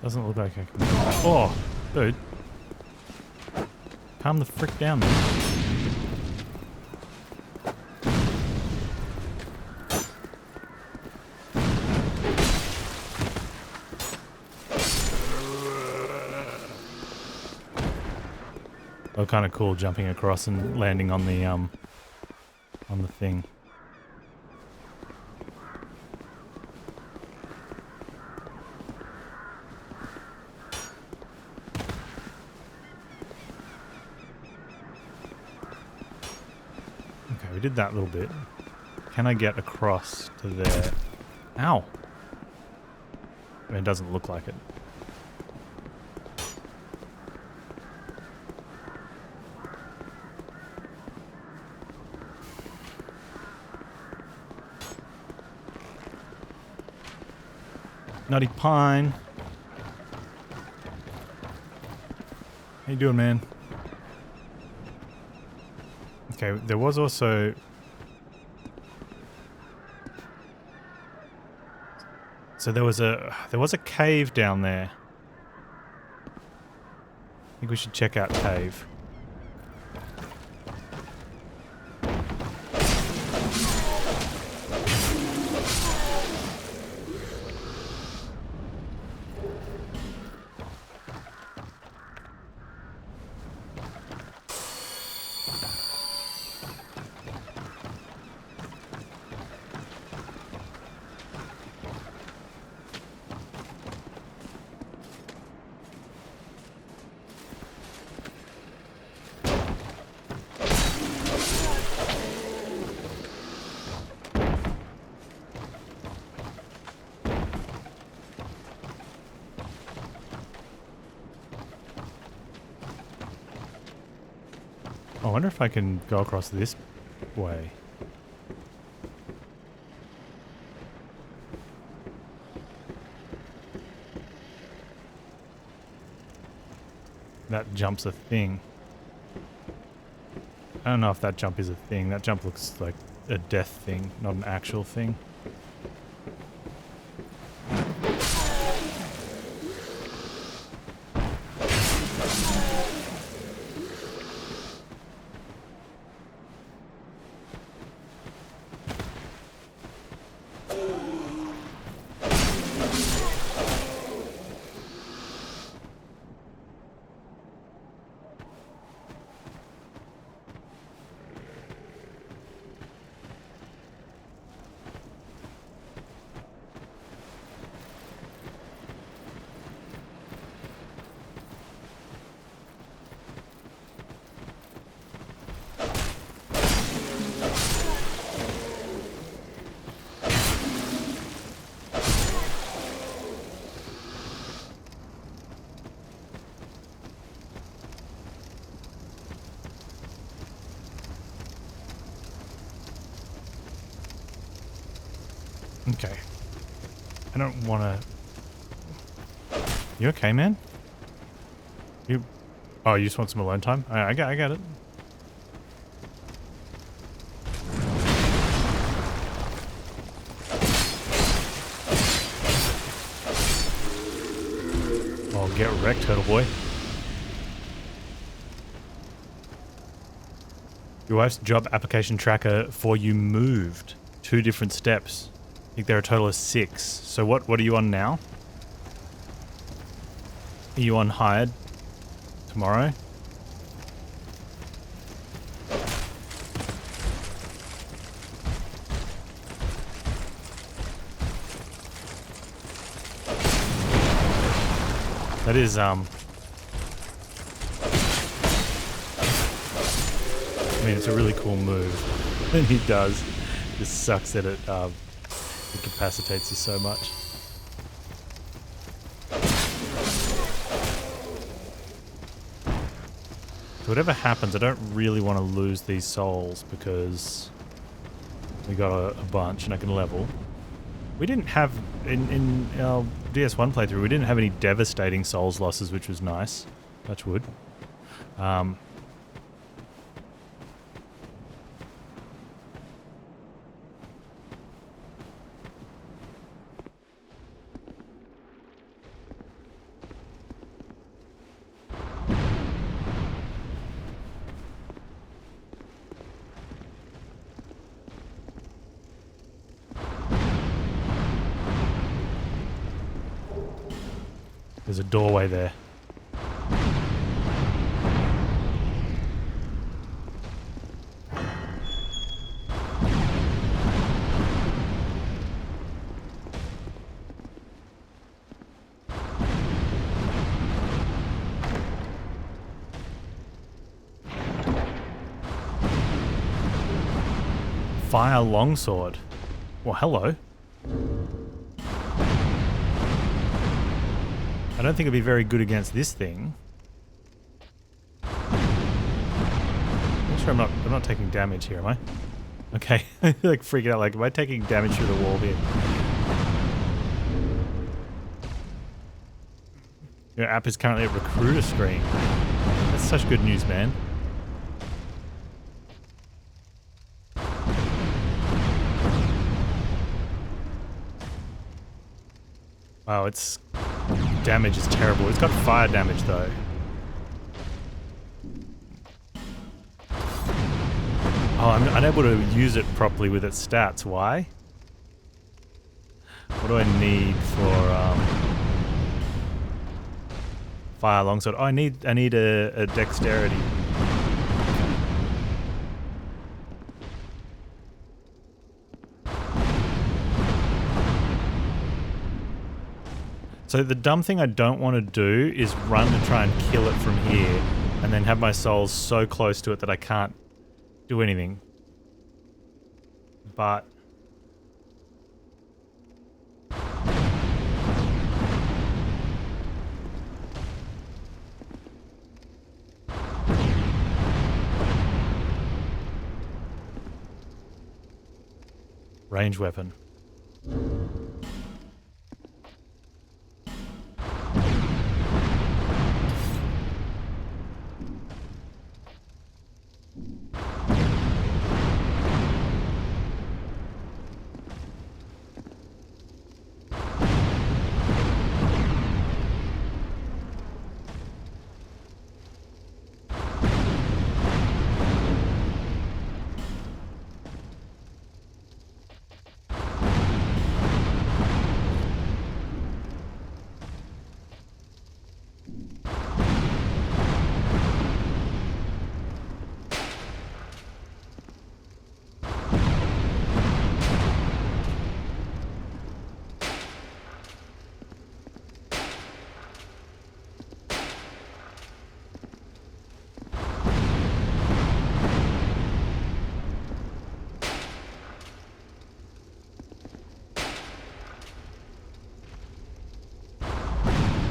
Doesn't look like I can... Oh, dude. Calm the frick down, man. Oh, kind of cool jumping across and landing on the thing. We did that little bit. Can I get across to there? Ow! I mean, it doesn't look like it. Nutty Pine. How you doing, man? Okay, there was also... So there was a cave down there. I think we should check out cave. I wonder if I can go across this way. That jump's a thing. I don't know if that jump is a thing. That jump looks like a death thing, not an actual thing. Okay. I don't want to... You okay, man? You... Oh, you just want some alone time? I got it. Oh, get wrecked, turtle boy. Your wife's job application tracker for you moved. 2 different steps. I think there are a total of 6. So what are you on now? Are you on hired tomorrow? That is, I mean, it's a really cool move. And he does. Just sucks that it incapacitates you so much. So whatever happens, I don't really want to lose these souls because we got a bunch and I can level. We didn't have, in our DS1 playthrough, we didn't have any devastating souls losses, which was nice. Touch wood. There's a doorway there. Fire longsword. Well, hello. I don't think it'd be very good against this thing. I'm sure I'm not taking damage here, am I? Okay. Like freaking out, like, am I taking damage through the wall here? Your app is currently at recruiter screen. That's such good news, man. Wow, its damage is terrible. It's got fire damage though. Oh, I'm unable to use it properly with its stats. Why? What do I need for fire longsword? Oh, I need a dexterity. So the dumb thing I don't want to do is run to try and kill it from here and then have my souls so close to it that I can't do anything. But range weapon.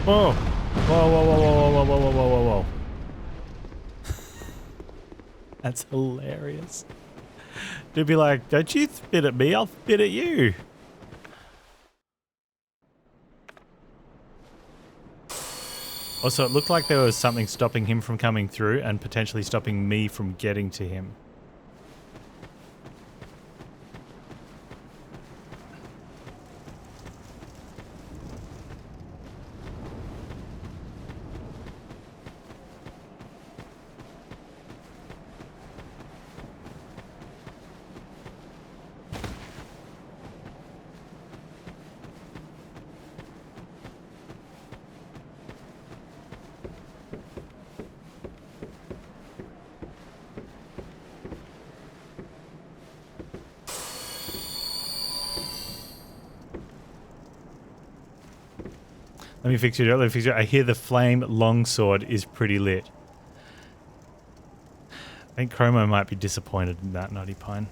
Whoa! Whoa, whoa, whoa, whoa, whoa, whoa, whoa, whoa, whoa, whoa. That's hilarious. They'd be like, don't you spit at me, I'll spit at you. Also, it looked like there was something stopping him from coming through and potentially stopping me from getting to him. Let me fix it. Let me fix it. I hear the flame longsword is pretty lit. I think Chromo might be disappointed in that, Naughty Pine.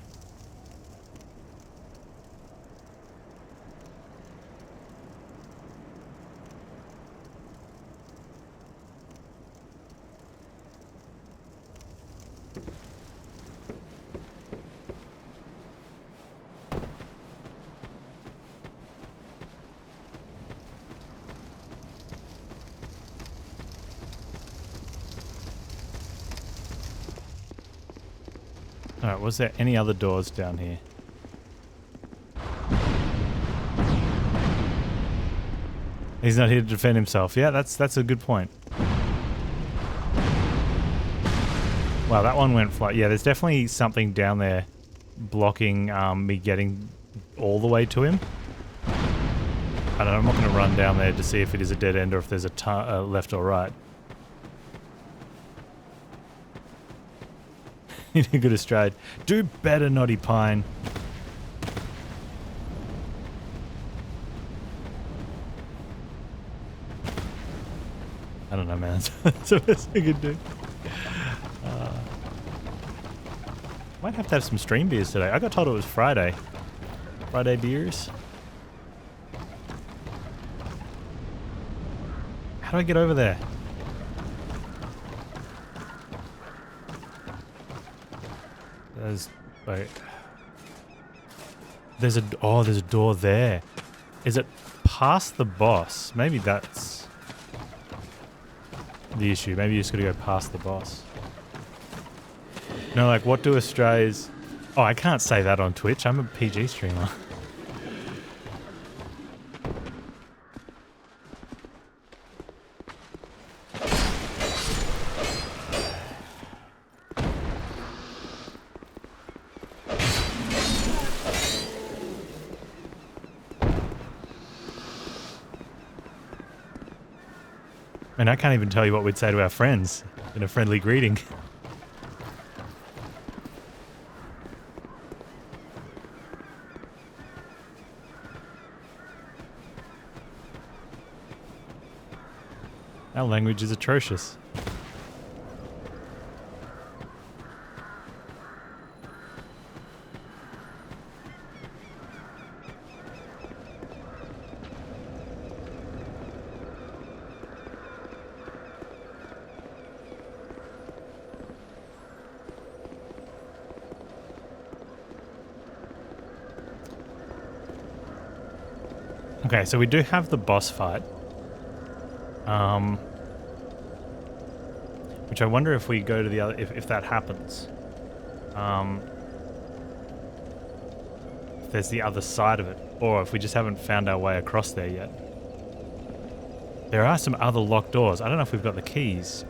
Alright, was there any other doors down here? He's not here to defend himself. Yeah, that's a good point. Wow, that one went flat. Yeah, there's definitely something down there blocking me getting all the way to him. I don't know, I'm not going to run down there to see if it is a dead end or if there's a left or right. You did good, Australian. Do better, Naughty Pine. I don't know, man. That's the best we could do. Might have to have some stream beers today. I got told it was Friday. Friday beers. How do I get over there? Wait. There's a door there. Is it past the boss? Maybe that's the issue. Maybe you just gotta go past the boss. No, like what do Australia's... Oh, I can't say that on Twitch. I'm a PG streamer. And I can't even tell you what we'd say to our friends in a friendly greeting. Our language is atrocious. Okay, so we do have the boss fight. Which I wonder if we go to the other, if that happens. If there's the other side of it, or if we just haven't found our way across there yet. There are some other locked doors. I don't know if we've got the keys.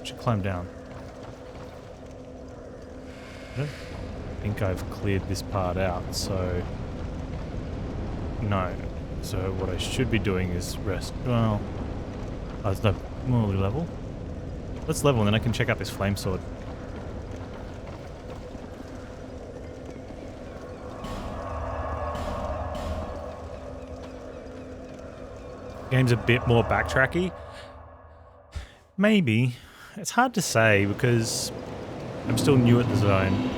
Should climb down. I don't think I've cleared this part out, so no. So what I should be doing is rest. Well, there's no more level. Let's level and then I can check out this flame sword. Game's a bit more backtracky. Maybe. It's hard to say because I'm still new at the zone.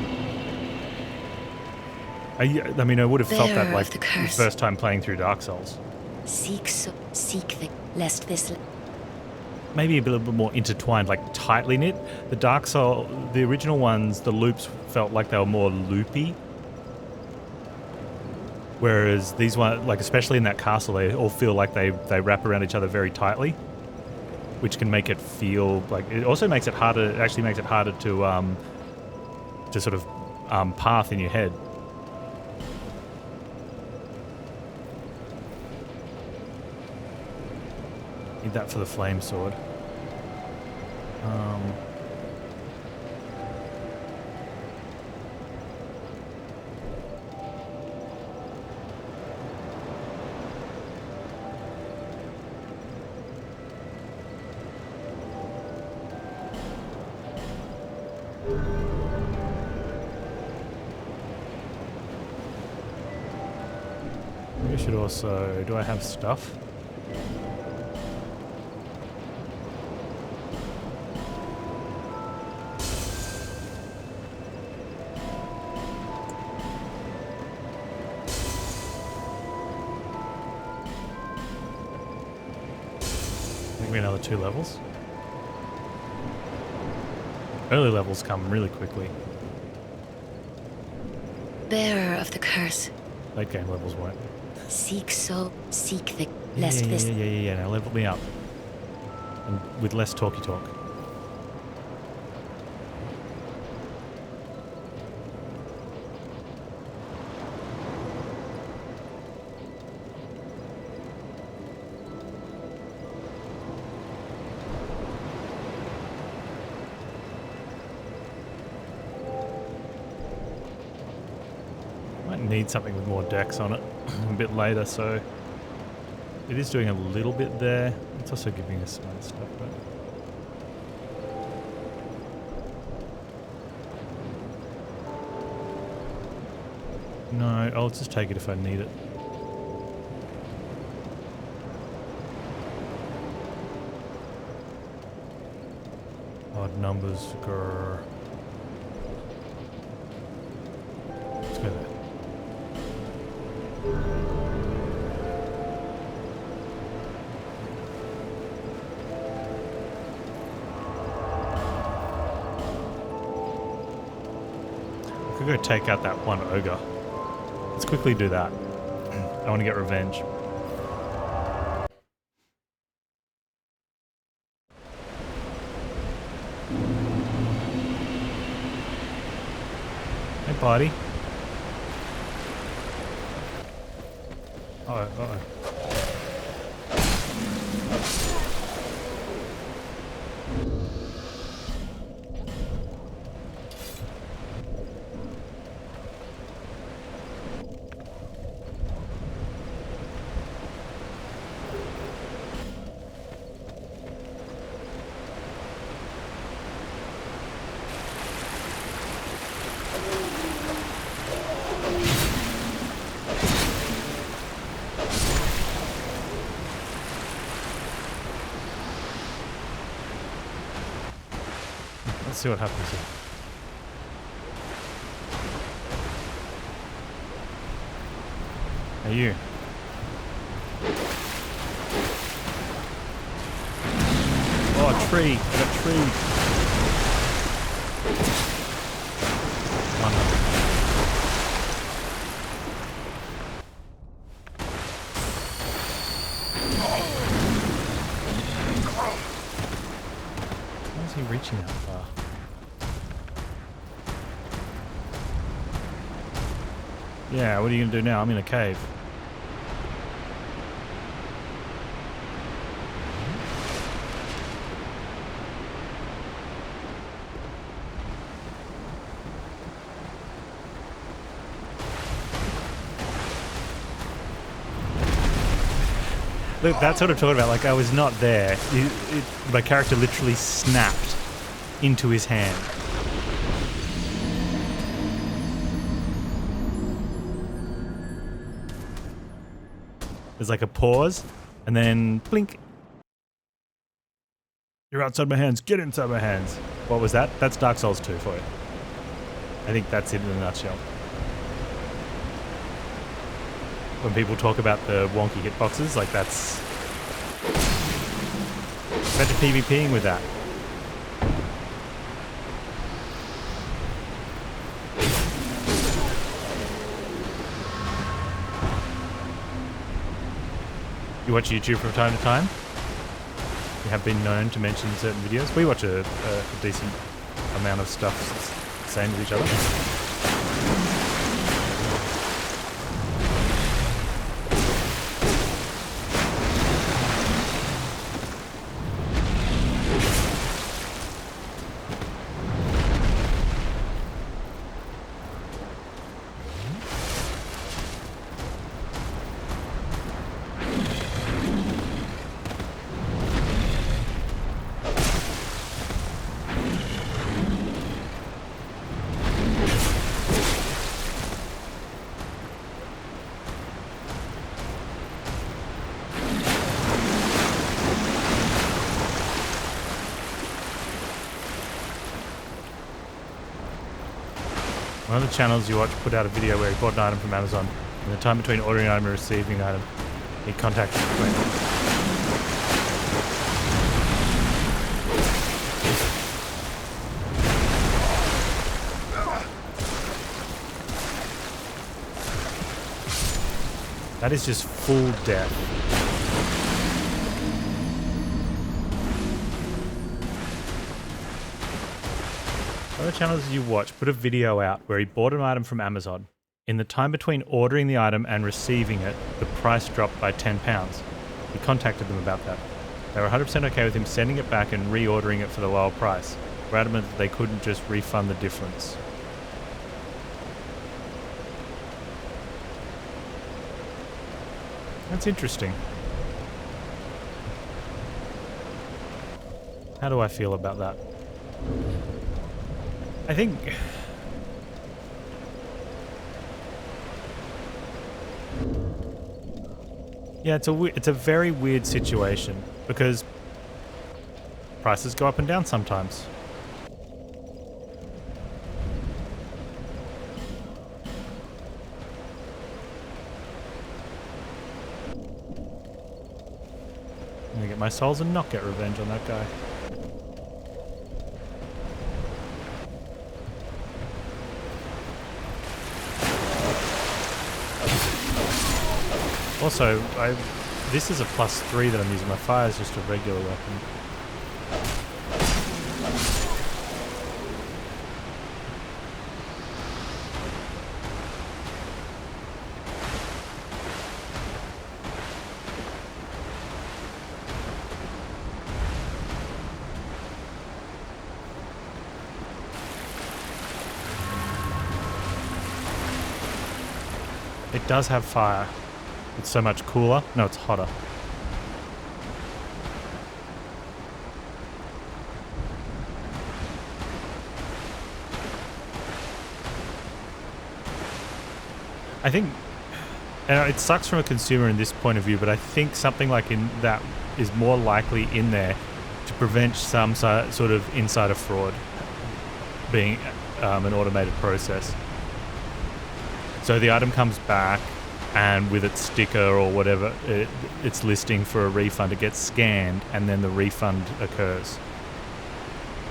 I mean, I would have felt that like the first time playing through Dark Souls. Seek the lest this. Maybe a little bit more intertwined, like tightly knit. The Dark Soul, the original ones, the loops felt like they were more loopy. Whereas these ones, like especially in that castle, they all feel like they wrap around each other very tightly, which can make it feel like it also makes it harder. It actually makes it harder to sort of path in your head. Need that for the flame sword. We should also... Do I have stuff? Maybe another 2 levels. Early levels come really quickly. Bearer of the curse. Late game levels won't. Seek the Yeah, lest yeah, this. yeah. Now level me up. And with less talky talk. Might need something with more decks on it a bit later, so it is doing a little bit there. It's also giving us some other stuff, but no, I'll just take it if I need it. Odd numbers, grrr. Let's go there. I could go take out that one ogre. Let's quickly do that. I want to get revenge. Hey, buddy. Uh-oh. Let's see what happens here. Hey, you. Oh, a tree. I got a tree. Why is he reaching that far? Yeah, what are you going to do now? I'm in a cave. Look, that's what I'm talking about. Like, I was not there. My character literally snapped into his hand. There's like a pause, and then blink. You're outside my hands. Get inside my hands. What was that? That's Dark Souls 2 for you. I think that's it in a nutshell. When people talk about the wonky hitboxes, like that's... Imagine PvPing with that. You watch YouTube from time to time? You have been known to mention certain videos. We watch a decent amount of stuff same with each other. One of the channels you watch put out a video where he bought an item from Amazon. In the time between ordering an item and receiving an item, he contacted me. That is just full death. Other channels you watch put a video out where he bought an item from Amazon. In the time between ordering the item and receiving it, the price dropped by £10. He contacted them about that. They were 100% okay with him sending it back and reordering it for the lower price. Were adamant that they couldn't just refund the difference. That's interesting. How do I feel about that? I think... yeah, it's a very weird situation because prices go up and down sometimes. I'm gonna get my souls and not get revenge on that guy. Also, this is a +3 that I'm using. My fire is just a regular weapon. It does have fire. It's so much cooler. No, it's hotter. I think, and it sucks from a consumer in this point of view, but I think something like in that is more likely in there to prevent some sort of insider fraud being an automated process. So the item comes back, and with its sticker or whatever, it's listing for a refund, it gets scanned, and then the refund occurs.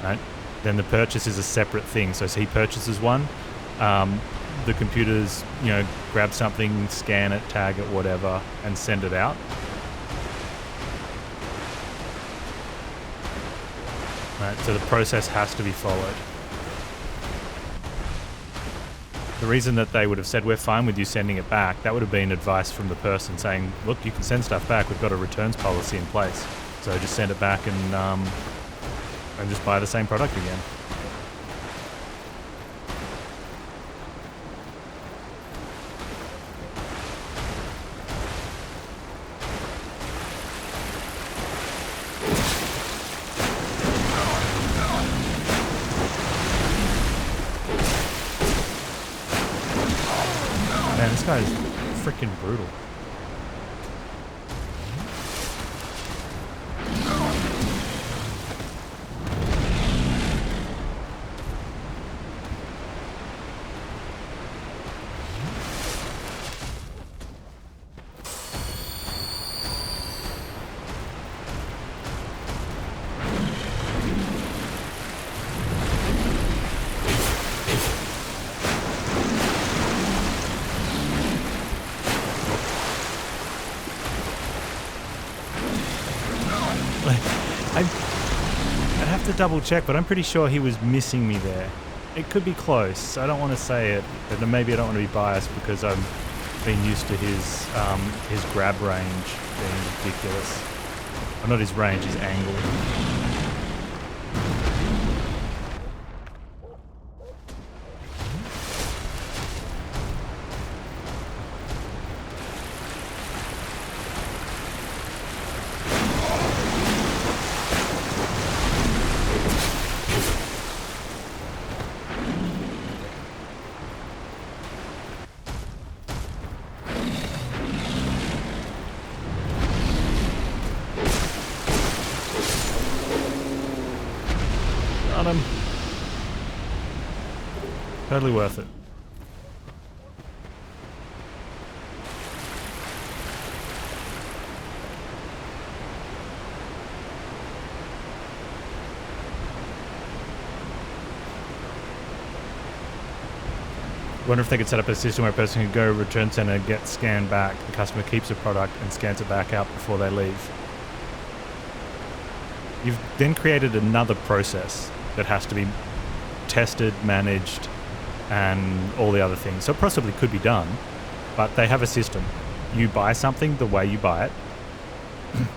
Right? Then the purchase is a separate thing. So he purchases one, the computers, grab something, scan it, tag it, whatever, and send it out. Right? So the process has to be followed. The reason that they would have said, we're fine with you sending it back, that would have been advice from the person saying, look, you can send stuff back, we've got a returns policy in place. So just send it back and just buy the same product again. Man, this guy is freaking brutal. I'd have to double check, but I'm pretty sure he was missing me there. It could be close. I don't want to say it, but maybe I don't want to be biased because I've been used to his grab range being ridiculous. Well, not his range, his angle. Got him. Totally worth it. Wonder if they could set up a system where a person can go return center, get scanned back, the customer keeps a product and scans it back out before they leave. You've then created another process that has to be tested, managed, and all the other things. So it possibly could be done, but they have a system. You buy something the way you buy it,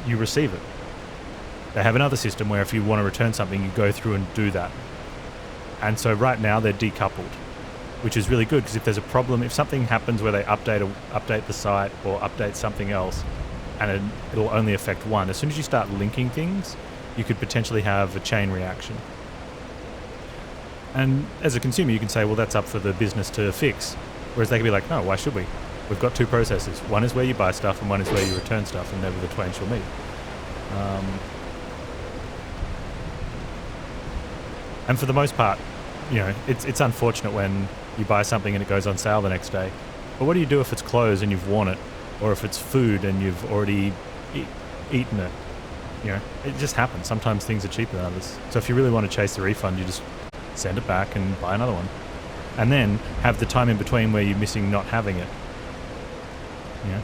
you receive it. They have another system where if you want to return something, you go through and do that. And so right now they're decoupled, which is really good, because if there's a problem, if something happens where they update the site or update something else, and it'll only affect one, as soon as you start linking things, you could potentially have a chain reaction. And as a consumer, you can say, well, that's up for the business to fix. Whereas they could be like, no, why should we? We've got two processes. One is where you buy stuff and one is where you return stuff, and never the twain shall meet. And for the most part, you know, it's unfortunate when you buy something and it goes on sale the next day. But what do you do if it's clothes and you've worn it? Or if it's food and you've already eaten it? You know, it just happens. Sometimes things are cheaper than others. So if you really want to chase the refund, you just send it back and buy another one. And then have the time in between where you're missing not having it. You know?